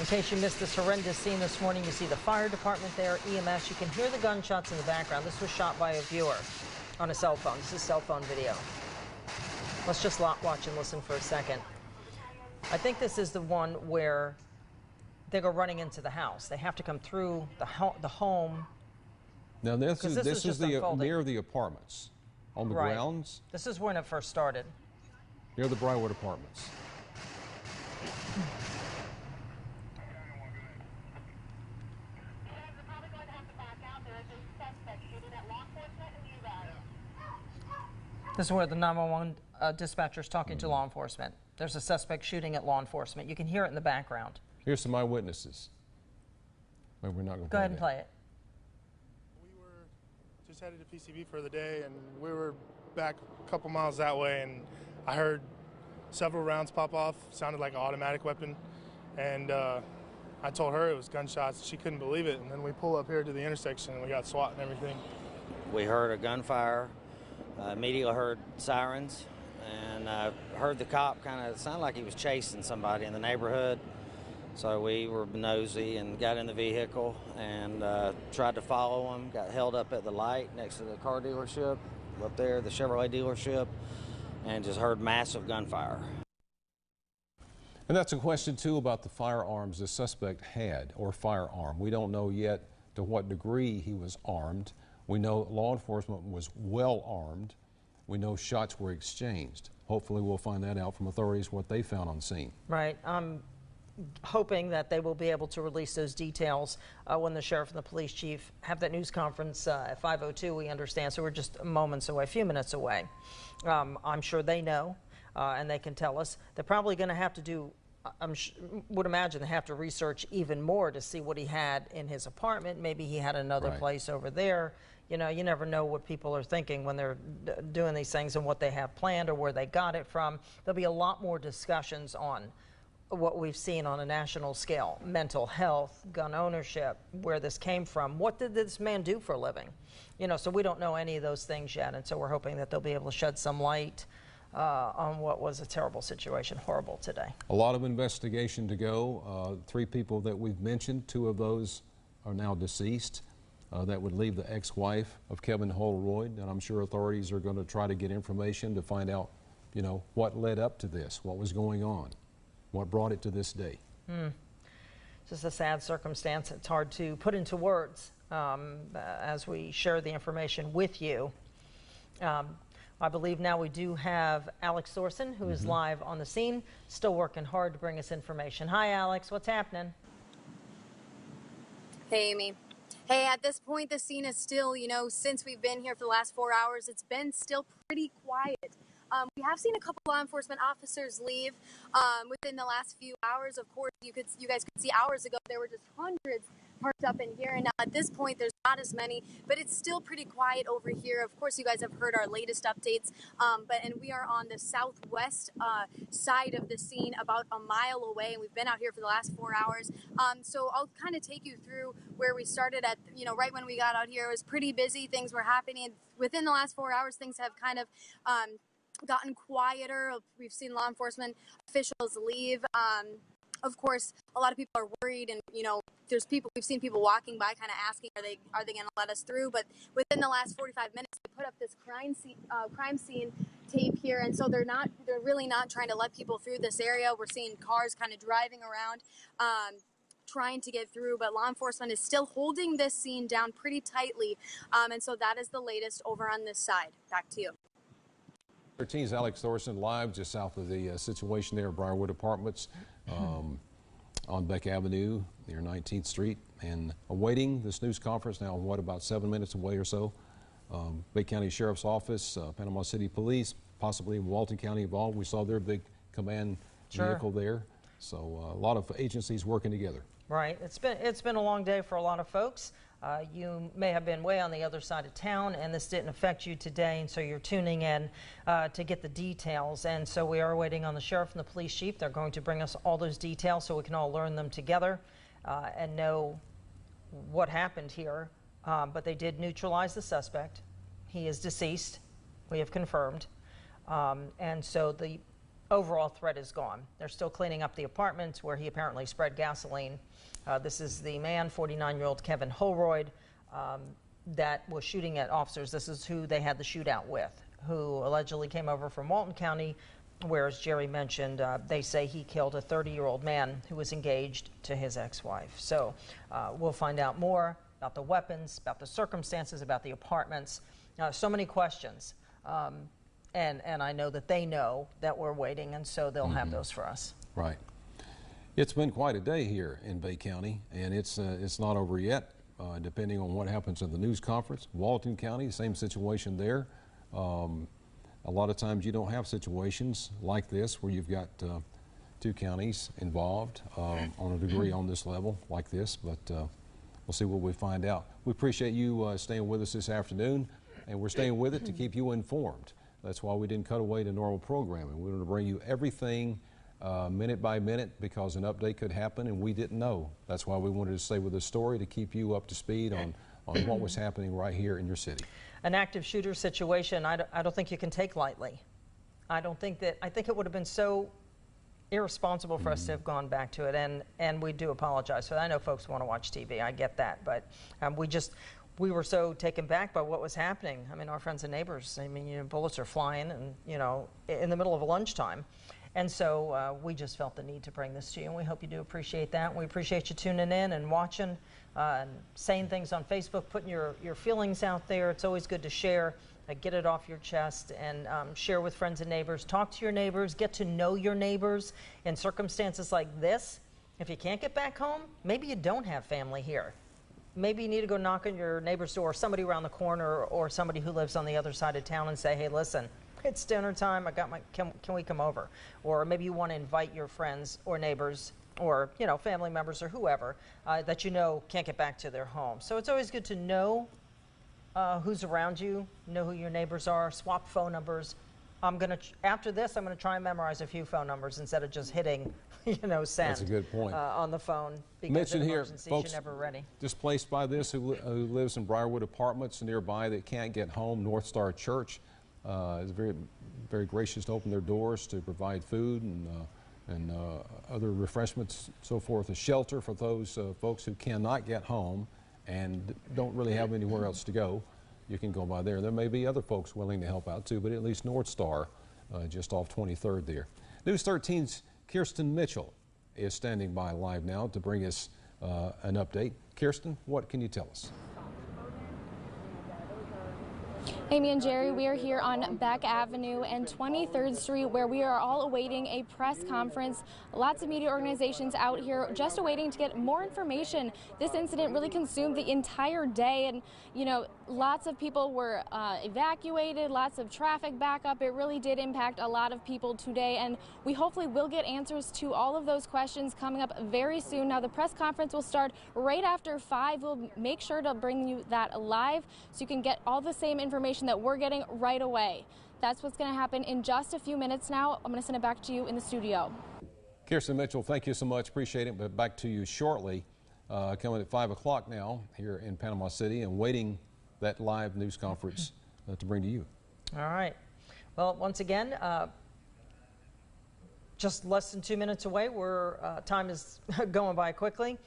In case you missed this horrendous scene this morning, you see the fire department there, EMS. You can hear the gunshots in the background. This was shot by a viewer on a cell phone. This is cell phone video. Let's just watch and listen for a second. I think this is the one where they go running into the house. They have to come through the home. Now this is near the apartments on the grounds. This is when it first started. Near the Briarwood Apartments. This is where the 911 dispatcher is talking to law enforcement. There's a suspect shooting at law enforcement. You can hear it in the background. Here's some eyewitnesses. Maybe we're not going to go ahead and play it. We were just headed to PCB for the day, and we were back a couple miles that way, and I heard several rounds pop off. Sounded like an automatic weapon, and I told her it was gunshots. She couldn't believe it, and then we pull up here to the intersection, and we got SWAT and everything. We heard a gunfire. Immediately heard sirens, and heard the cop kind of sound like he was chasing somebody in the neighborhood. So we were nosy and got in the vehicle and tried to follow him. Got held up at the light next to the car dealership up there, the Chevrolet dealership, and just heard massive gunfire. And that's a question too about the firearms the suspect had, or firearm. We don't know yet to what degree he was armed. We know law enforcement was well armed. We know shots were exchanged. Hopefully we'll find that out from authorities, what they found on scene. Right. I'm hoping that they will be able to release those details when the sheriff and the police chief have that news conference at 5:02, we understand. So we're just moments away, a few minutes away. I'm sure they know, and they can tell us. They're probably going to have to do, would imagine they have to research even more to see what he had in his apartment. Maybe he had another place over there. You know, you never know what people are thinking when they're doing these things and what they have planned or where they got it from. There'll be a lot more discussions on what we've seen on a national scale: mental health, gun ownership, where this came from. What did this man do for a living? You know, so we don't know any of those things yet, and so we're hoping that they'll be able to shed some light on what was a terrible situation, horrible today. A lot of investigation to go. 3 people that we've mentioned, 2 of those are now deceased. That would leave the ex-wife of Kevin Holroyd, and I'm sure authorities are going to try to get information to find out, you know, what led up to this, what was going on, what brought it to this day. Just a sad circumstance. It's hard to put into words as we share the information with you. I believe now we do have Alex Thorson, who is live on the scene, still working hard to bring us information. Hi, Alex. What's happening? Hey, Amy. Hey, at this point, the scene is still, you know, since we've been here for the last 4 hours, it's been still pretty quiet. We have seen a couple law enforcement officers leave within the last few hours. Of course, you guys could see hours ago there were just hundreds parked up in here. And at this point, there's not as many, but it's still pretty quiet over here. Of course, you guys have heard our latest updates, and we are on the southwest side of the scene, about a mile away, and we've been out here for the last 4 hours. So I'll kind of take you through where we started at, right when we got out here. It was pretty busy. Things were happening. Within the last 4 hours, things have kind of gotten quieter. We've seen law enforcement officials leave. Of course, a lot of people are worried, and we've seen people walking by, kind of asking, are they going to let us through? But within the last 45 minutes, they put up this crime scene tape here, and so they're really not trying to let people through this area. We're seeing cars kind of driving around, trying to get through, but law enforcement is still holding this scene down pretty tightly, and so that is the latest over on this side. Back to you. 13's Alex Thorson live just south of the situation there at Briarwood Apartments on Beck Avenue near 19th Street, and awaiting this news conference now, about 7 minutes away or so. Bay County Sheriff's Office, Panama City Police, possibly Walton County involved. We saw their big command vehicle there. So a lot of agencies working together. Right. It's been a long day for a lot of folks. You may have been way on the other side of town, and this didn't affect you today, and so you're tuning in to get the details. And so we are waiting on the sheriff and the police chief. They're going to bring us all those details so we can all learn them together and know what happened here. But they did neutralize the suspect. He is deceased. We have confirmed. And so the overall threat is gone. They're still cleaning up the apartments where he apparently spread gasoline. This is the man, 49-year-old Kevin Holroyd, that was shooting at officers. This is who they had the shootout with, who allegedly came over from Walton County, where, as Jerry mentioned, they say he killed a 30-year-old man who was engaged to his ex-wife. So we'll find out more about the weapons, about the circumstances, about the apartments. So many questions. And I know that they know that we're waiting, and so they'll have those for us. Right. It's been quite a day here in Bay County, and it's not over yet, depending on what happens at the news conference. Walton County, same situation there. A lot of times you don't have situations like this where you've got two counties involved on a degree on this level like this, but we'll see what we find out. We appreciate you staying with us this afternoon, and we're staying with it to keep you informed. That's why we didn't cut away to normal programming. We wanted to bring you everything minute by minute, because an update could happen and we didn't know. That's why we wanted to stay with the story to keep you up to speed on what was happening right here in your city. An active shooter situation I don't think you can take lightly. I think it would have been so irresponsible for us to have gone back to it, and we do apologize for that. I know folks want to watch TV, I get that, but we were so taken back by what was happening. I mean, our friends and neighbors, bullets are flying, and in the middle of lunchtime. And so we just felt the need to bring this to you, and we hope you do appreciate that. We appreciate you tuning in and watching and saying things on Facebook, putting your feelings out there. It's always good to share, get it off your chest, and share with friends and neighbors. Talk to your neighbors, get to know your neighbors in circumstances like this. If you can't get back home, maybe you don't have family here. Maybe you need to go knock on your neighbor's door, somebody around the corner, or somebody who lives on the other side of town, and say, hey, listen, it's dinner time. Can we come over? Or maybe you want to invite your friends or neighbors or family members or whoever that can't get back to their home. So it's always good to know who's around you, know who your neighbors are, swap phone numbers. After this, I'm gonna try and memorize a few phone numbers instead of just hitting send. That's a good point. On the phone, because mention in here, emergencies, folks you're never ready. Displaced by this who lives in Briarwood Apartments nearby that can't get home. North Star Church is very, very gracious to open their doors to provide food and other refreshments, so forth. A shelter for those folks who cannot get home and don't really have anywhere else to go. You can go by there. There may be other folks willing to help out too, but at least North Star, just off 23rd there. News 13's Kirsten Mitchell is standing by live now to bring us an update. Kirsten, what can you tell us? Amy and Jerry, we are here on Beck Avenue and 23rd Street, where we are all awaiting a press conference. Lots of media organizations out here just awaiting to get more information. This incident really consumed the entire day, and you know, lots of people were evacuated, lots of traffic backup. It really did impact a lot of people today, and we hopefully will get answers to all of those questions coming up very soon. Now, the press conference will start right after 5. We'll make sure to bring you that live so you can get all the same information that we're getting right away. That's what's going to happen in just a few minutes now. I'm going to send it back to you in the studio. Kirsten Mitchell, thank you so much. Appreciate it. But back to you shortly. Coming at 5 o'clock now here in Panama City and waiting that live news conference to bring to you. All right. Well, once again, just less than 2 minutes away. Time is going by quickly.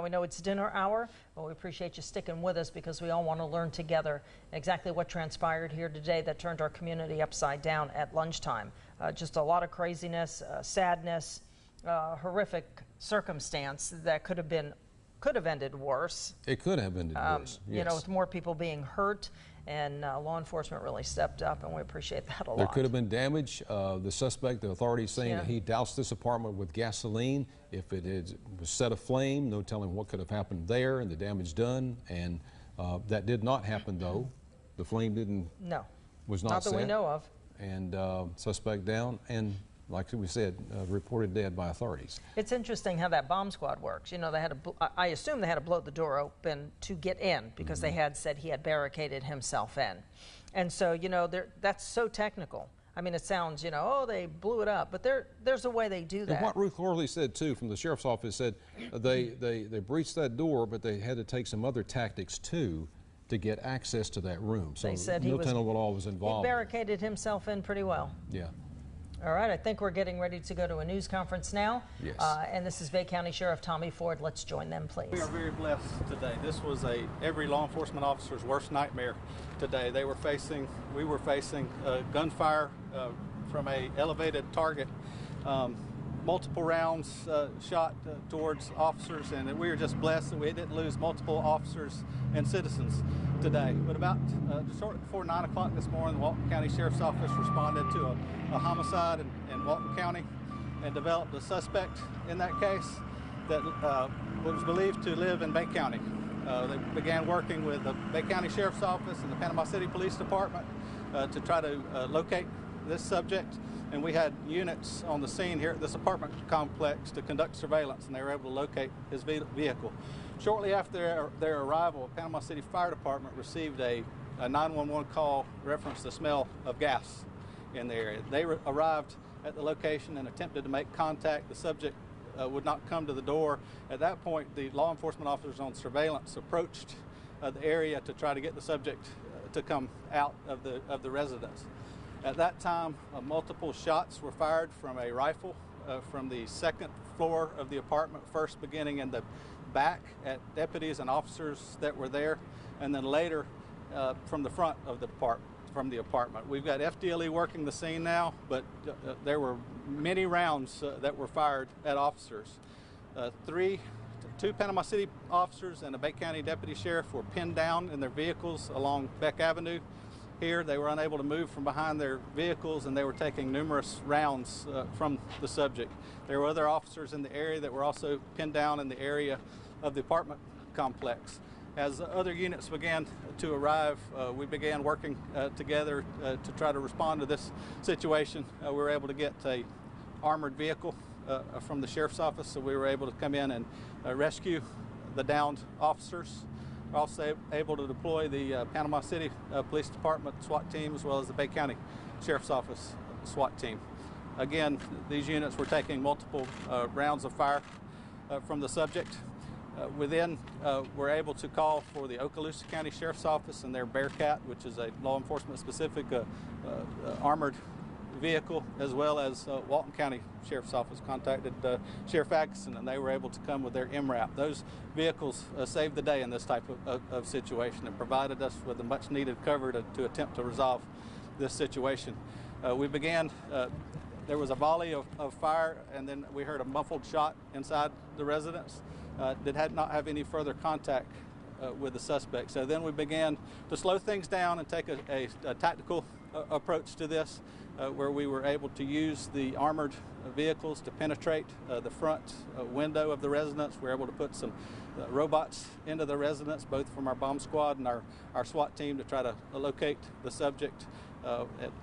We know it's dinner hour, but we appreciate you sticking with us because we all want to learn together exactly what transpired here today that turned our community upside down at lunchtime. Just a lot of craziness, sadness, horrific circumstance that could have ended worse. It could have ended worse. Yes. You know, with more people being hurt, and law enforcement really stepped up, and we appreciate that a lot. There could have been damage. The suspect, the authorities saying that he doused this apartment with gasoline. If it was set aflame, no telling what could have happened there and the damage done. And that did not happen, though. The flame was not set. Not that we know of. And suspect down, and like we said, reported dead by authorities. It's interesting how that bomb squad works. You know, they had I assume they had to blow the door open to get in because they had said he had barricaded himself in. And so, you know, that's so technical. I mean, it sounds, you know, oh, they blew it up, but there's a way they do that. And what Ruth Corley said, too, from the sheriff's office, said they breached that door, but they had to take some other tactics, too, to get access to that room. So they said no tenant law was involved. He barricaded himself in pretty well. Yeah. All right, I think we're getting ready to go to a news conference now. Yes. And this is Bay County Sheriff Tommy Ford. Let's join them, please. We are very blessed today. This was every law enforcement officer's worst nightmare today. We were facing gunfire from a elevated target, multiple rounds shot towards officers, and we were just blessed that we didn't lose multiple officers and citizens today. But about shortly before 9 o'clock this morning, the Walton County Sheriff's Office responded to a homicide in Walton County and developed a suspect in that case that was believed to live in Bay County. They began working with the Bay County Sheriff's Office and the Panama City Police Department to try to locate this subject. And we had units on the scene here at this apartment complex to conduct surveillance, and they were able to locate his vehicle. Shortly after their arrival, Panama City Fire Department received a 911 call referenced the smell of gas in the area. They arrived at the location and attempted to make contact. The subject would not come to the door. At that point, the law enforcement officers on surveillance approached the area to try to get the subject to come out of the residence. At that time, multiple shots were fired from a rifle from the second floor of the apartment, first beginning in the back at deputies and officers that were there, and then later from the front of the apartment. We've got FDLE working the scene now, but there were many rounds that were fired at officers. Two Panama City officers and a Bay County deputy sheriff were pinned down in their vehicles along Beck Avenue. Here, they were unable to move from behind their vehicles, and they were taking numerous rounds from the subject. There were other officers in the area that were also pinned down in the area of the apartment complex. As other units began to arrive, we began working together to try to respond to this situation. We were able to get an armored vehicle from the sheriff's office, so we were able to come in and rescue the downed officers. We're also able to deploy the Panama City Police Department SWAT team, as well as the Bay County Sheriff's Office SWAT team. Again, these units were taking multiple rounds of fire from the subject. We then were able to call for the Okaloosa County Sheriff's Office and their Bearcat, which is a law enforcement specific armored vehicle, as well as Walton County Sheriff's Office contacted Sheriff Atkinson, and they were able to come with their MRAP. Those vehicles saved the day in this type of situation and provided us with a much needed cover to attempt to resolve this situation. We began, there was a volley of fire, and then we heard a muffled shot inside the residence. Did not have any further contact with the suspect. So then we began to slow things down and take a tactical approach to this, where we were able to use the armored vehicles to penetrate the front window of the residence. We were able to put some robots into the residence, both from our bomb squad and our SWAT team, to try to locate the subject.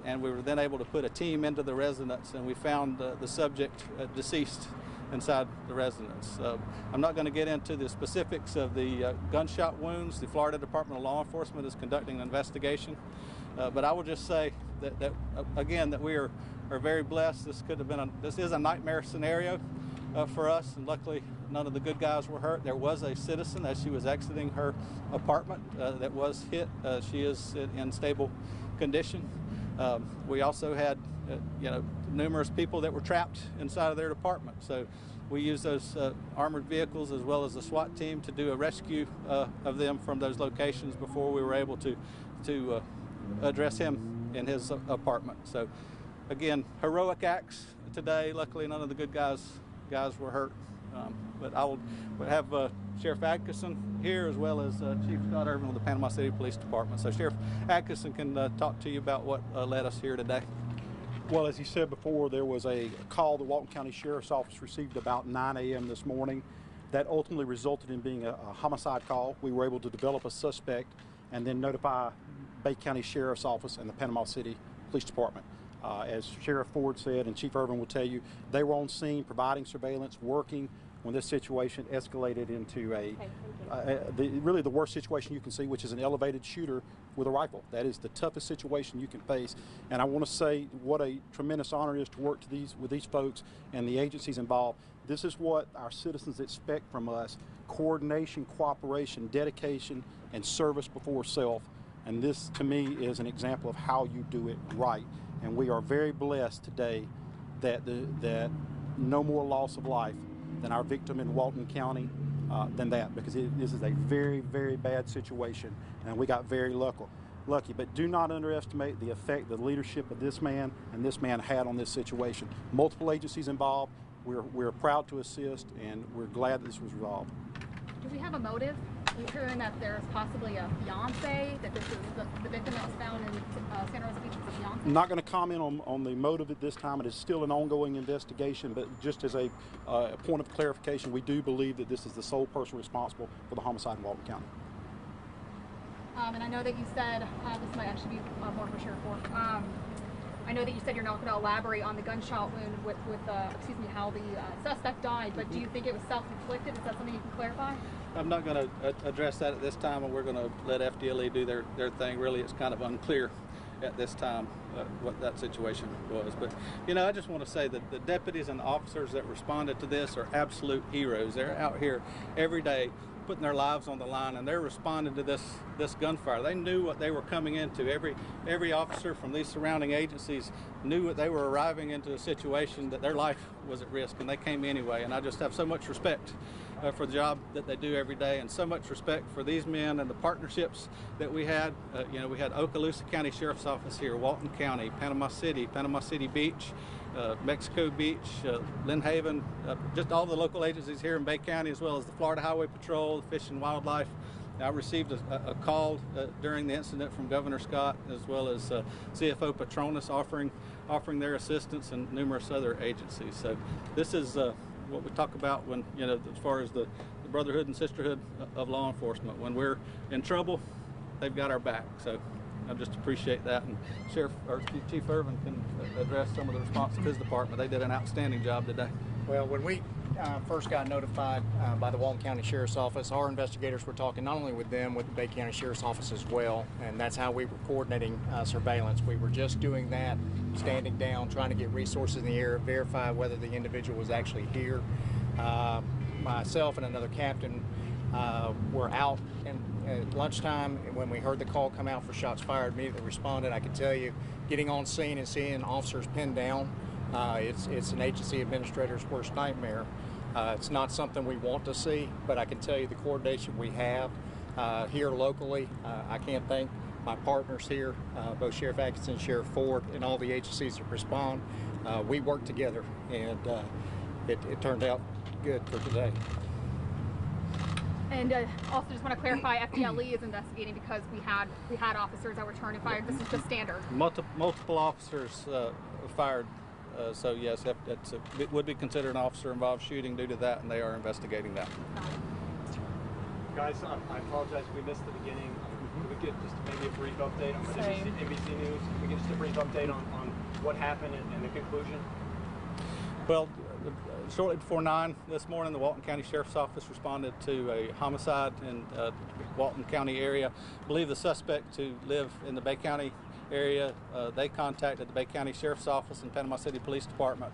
And we were then able to put a team into the residence, and we found the subject deceased inside the residence. I'm not going to get into the specifics of the gunshot wounds. The Florida Department of Law Enforcement is conducting an investigation, but I will just say that again, that we are very blessed. This is a nightmare scenario for us, and luckily none of the good guys were hurt. There was a citizen as she was exiting her apartment that was hit. She is in stable condition. We also had numerous people that were trapped inside of their department. So we used those armored vehicles as well as the SWAT team to do a rescue of them from those locations before we were able to address him in his apartment. So again, heroic acts today. Luckily none of the good guys were hurt. But I will have Sheriff Atkinson here, as well as Chief Scott Irvin with the Panama City Police Department. So Sheriff Atkinson can talk to you about what led us here today. Well, as he said before, there was a call the Walton County Sheriff's Office received about 9 a.m. this morning that ultimately resulted in being a homicide call. We were able to develop a suspect and then notify Bay County Sheriff's Office and the Panama City Police Department. As Sheriff Ford said, and Chief Irvin will tell you, they were on scene providing surveillance, working when this situation escalated into really the worst situation you can see, which is an elevated shooter with a rifle. That is the toughest situation you can face. And I want to say what a tremendous honor it is to work with these folks and the agencies involved. This is what our citizens expect from us: coordination, cooperation, dedication, and service before self. And this, to me, is an example of how you do it right. And we are very blessed today that no more loss of life than our victim in Walton County than that, because this is a very, very bad situation, and we got very lucky. But do not underestimate the effect the leadership of this man and this man had on this situation. Multiple agencies involved. We're proud to assist, and we're glad that this was resolved. Do we have a motive? We're hearing that there's possibly a fiance, that this is the victim that was found in Santa Rosa Beach is a fiance? I'm not going to comment on the motive at this time. It is still an ongoing investigation, but just as a point of clarification, we do believe that this is the sole person responsible for the homicide in Walton County. And I know that you said, this might actually be more for Sheriff Ford. I know that you said you're not going to elaborate on the gunshot wound with how the suspect died, but do you think it was self-inflicted? Is that something you can clarify? I'm not going to address that at this time, and we're going to let FDLE do their thing. Really, it's kind of unclear at this time what that situation was. But, I just want to say that the deputies and the officers that responded to this are absolute heroes. They're out here every day putting their lives on the line, and they're responding to this gunfire. They knew what they were coming into. Every officer from these surrounding agencies knew that they were arriving into a situation that their life was at risk, and they came anyway. And I just have so much respect for the job that they do every day, and so much respect for these men and the partnerships that we had. We had Okaloosa County Sheriff's Office here, Walton County, Panama City Beach, Mexico Beach, Lynn Haven, just all the local agencies here in Bay County, as well as the Florida Highway Patrol, Fish and Wildlife. I received a call during the incident from Governor Scott, as well as CFO Petronas offering their assistance, and numerous other agencies. So this is what we talk about when, as far as the brotherhood and sisterhood of law enforcement. When we're in trouble, they've got our back. So I just appreciate that. And Chief Irvin can address some of the response of his department. They did an outstanding job today. Well, when we first got notified by the Walton County Sheriff's Office, our investigators were talking not only with them, with the Bay County Sheriff's Office as well, and that's how we were coordinating surveillance. We were just doing that, standing down, trying to get resources in the air, verify whether the individual was actually here. Myself and another captain were out at lunchtime, and when we heard the call come out for shots fired, immediately responded. I can tell you, getting on scene and seeing officers pinned down, it's an agency administrator's worst nightmare. It's not something we want to see, but I can tell you the coordination we have here locally. I can't thank my partners here, both Sheriff Atkinson, Sheriff Ford, and all the agencies that respond. We work together, and it turned out good for today. And also just want to clarify, FDLE is investigating because we had officers that were turned and fired. This is just standard. Multiple officers fired. So yes, it would be considered an officer-involved shooting due to that, and they are investigating that. Guys, I apologize if we missed the beginning. Can we get just maybe a brief update on NBC News? Can we get just a brief update on what happened and the conclusion? Well, shortly before 9 this morning, the Walton County Sheriff's Office responded to a homicide in Walton County area. I believe the suspect to live in the Bay County area. They contacted the Bay County Sheriff's Office and Panama City Police Department.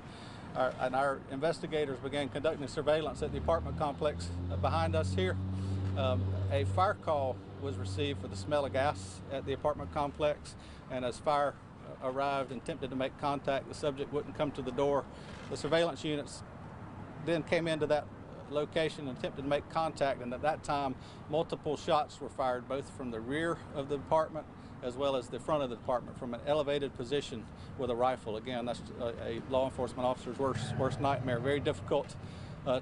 Our investigators began conducting surveillance at the apartment complex behind us here. A fire call was received for the smell of gas at the apartment complex, and as fire arrived and attempted to make contact, the subject wouldn't come to the door. The surveillance units then came into that location and attempted to make contact, and at that time multiple shots were fired, both from the rear of the apartment as well as the front of the apartment from an elevated position with a rifle. Again, that's a law enforcement officer's worst nightmare. Very difficult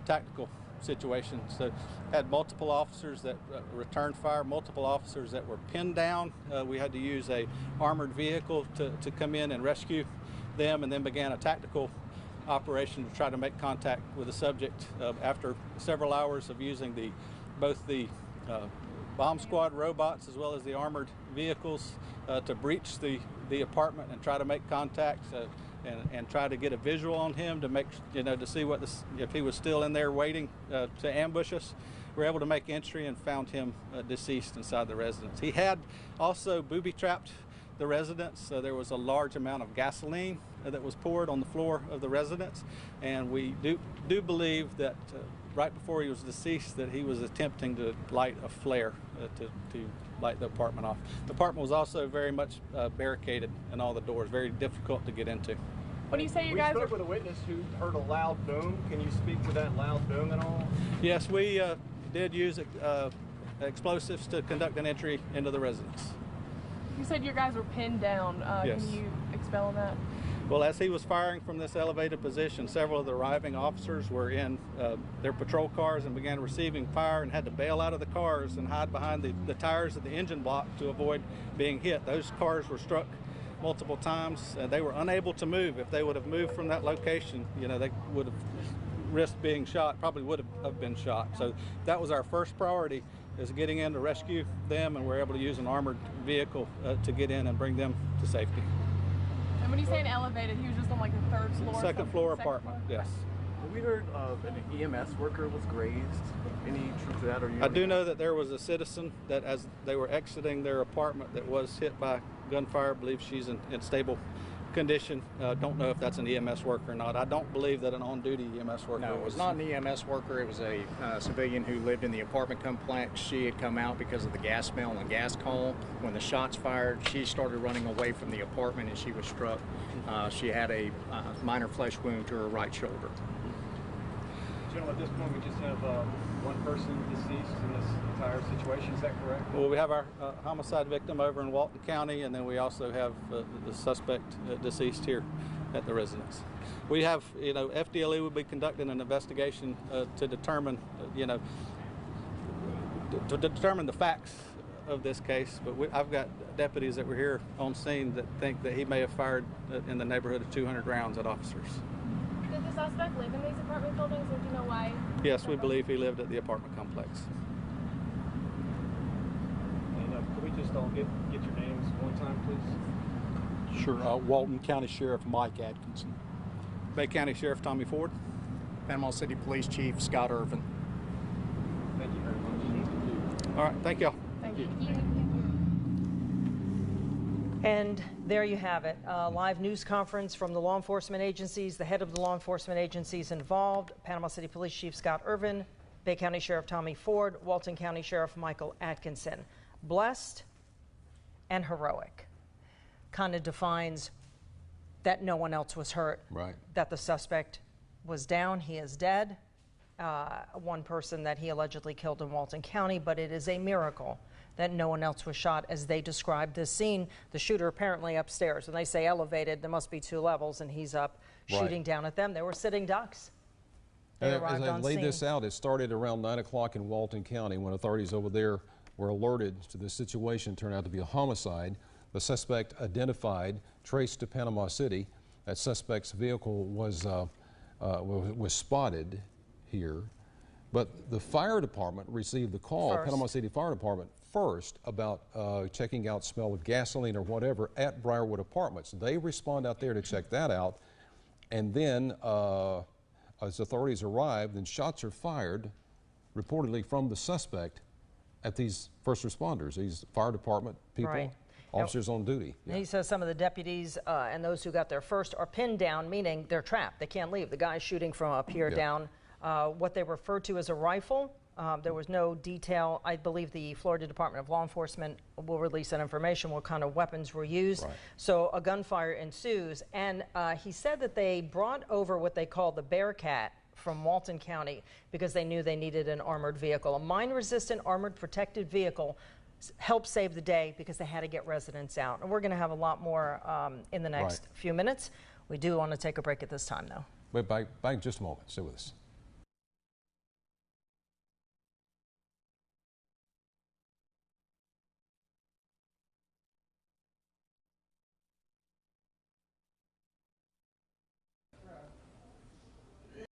tactical situation. So had multiple officers that returned fire, multiple officers that were pinned down. We had to use a armored vehicle to come in and rescue them, and then began a tactical operation to try to make contact with the subject after several hours of using both the bomb squad robots as well as the armored vehicles to breach the apartment and try to make contact and try to get a visual on him to make, to see if he was still in there waiting to ambush us. We were able to make entry and found him deceased inside the residence. He had also booby-trapped the residence. There was a large amount of gasoline that was poured on the floor of the residence, and we do believe that right before he was deceased that he was attempting to light a flare to light the apartment off. The apartment was also very much barricaded in all the doors, very difficult to get into. When you say you guys spoke with a witness who heard a loud boom. Can you speak to that loud boom at all? Yes, we did use explosives to conduct an entry into the residence. You said your guys were pinned down. Yes. Can you expel on that? Well, as he was firing from this elevated position, several of the arriving officers were in their patrol cars and began receiving fire and had to bail out of the cars and hide behind the tires of the engine block to avoid being hit. Those cars were struck multiple times. They were unable to move. If they would have moved from that location, they would have risked being shot, probably would have been shot. So that was our first priority, is getting in to rescue them, and we're able to use an armored vehicle to get in and bring them to safety. And when you say an elevated, he was just on like the third floor? Second floor apartment, yes. We heard of an EMS worker was grazed. Any truth to that? Or I do know that there was a citizen that, as they were exiting their apartment, that was hit by gunfire. I believe she's in stable condition. Don't know if that's an EMS worker or not. I don't believe that an on-duty EMS worker. No, it was not an EMS worker. It was a civilian who lived in the apartment complex. She had come out because of the gas smell and gas call. When the shots fired, she started running away from the apartment and she was struck. She had a minor flesh wound to her right shoulder. General, at this point, we just have one person deceased in this entire situation. Is that correct? Well, we have our homicide victim over in Walton County, and then we also have the suspect deceased here at the residence. We have, FDLE will be conducting an investigation to determine, to determine the facts of this case. But I've got deputies that were here on scene that think that he may have fired in the neighborhood of 200 rounds at officers. Did the suspect live in these apartment buildings, or do you know why? Yes, we believe he lived at the apartment complex. And can we just all get your names one time, please? Sure. Walton County Sheriff Mike Atkinson. Bay County Sheriff Tommy Ford. Panama City Police Chief Scott Irvin. Thank you very much. All right, thank y'all. Thank you. And there you have it, a live news conference from the law enforcement agencies, the head of the law enforcement agencies involved, Panama City Police Chief Scott Irvin, Bay County Sheriff Tommy Ford, Walton County Sheriff Michael Atkinson. Blessed and heroic kind of defines that no one else was hurt, right? That the suspect was down, he is dead. One person that he allegedly killed in Walton County, but it is a miracle that no one else was shot as they described this scene. The shooter apparently upstairs. When they say elevated, there must be 2 levels, and he's up shooting down at them. They were sitting ducks. They As arrived I on laid scene. this out, it started around 9 o'clock in Walton County when authorities over there were alerted to the situation. It turned out to be a homicide. The suspect identified, traced to Panama City. That suspect's vehicle was spotted here. But the fire department received the call, Panama City Fire Department, first about checking out smell of gasoline or whatever at Briarwood Apartments. They respond out there to check that out. And then as authorities arrive, then shots are fired, reportedly from the suspect, at these first responders, these fire department people, Right. officers on duty. And he says some of the deputies and those who got there first are pinned down, meaning they're trapped. They can't leave. The guy's shooting from up here down what they refer to as a rifle. There was no detail. I believe the Florida Department of Law Enforcement will release that information, what kind of weapons were used. Right. So a gunfire ensues. And he said that they brought over what they call the Bearcat from Walton County because they knew they needed an armored vehicle. A mine-resistant armored protected vehicle helped save the day because they had to get residents out. And we're going to have a lot more in the next few minutes. We do want to take a break at this time, though. Wait, back just a moment. Stay with us.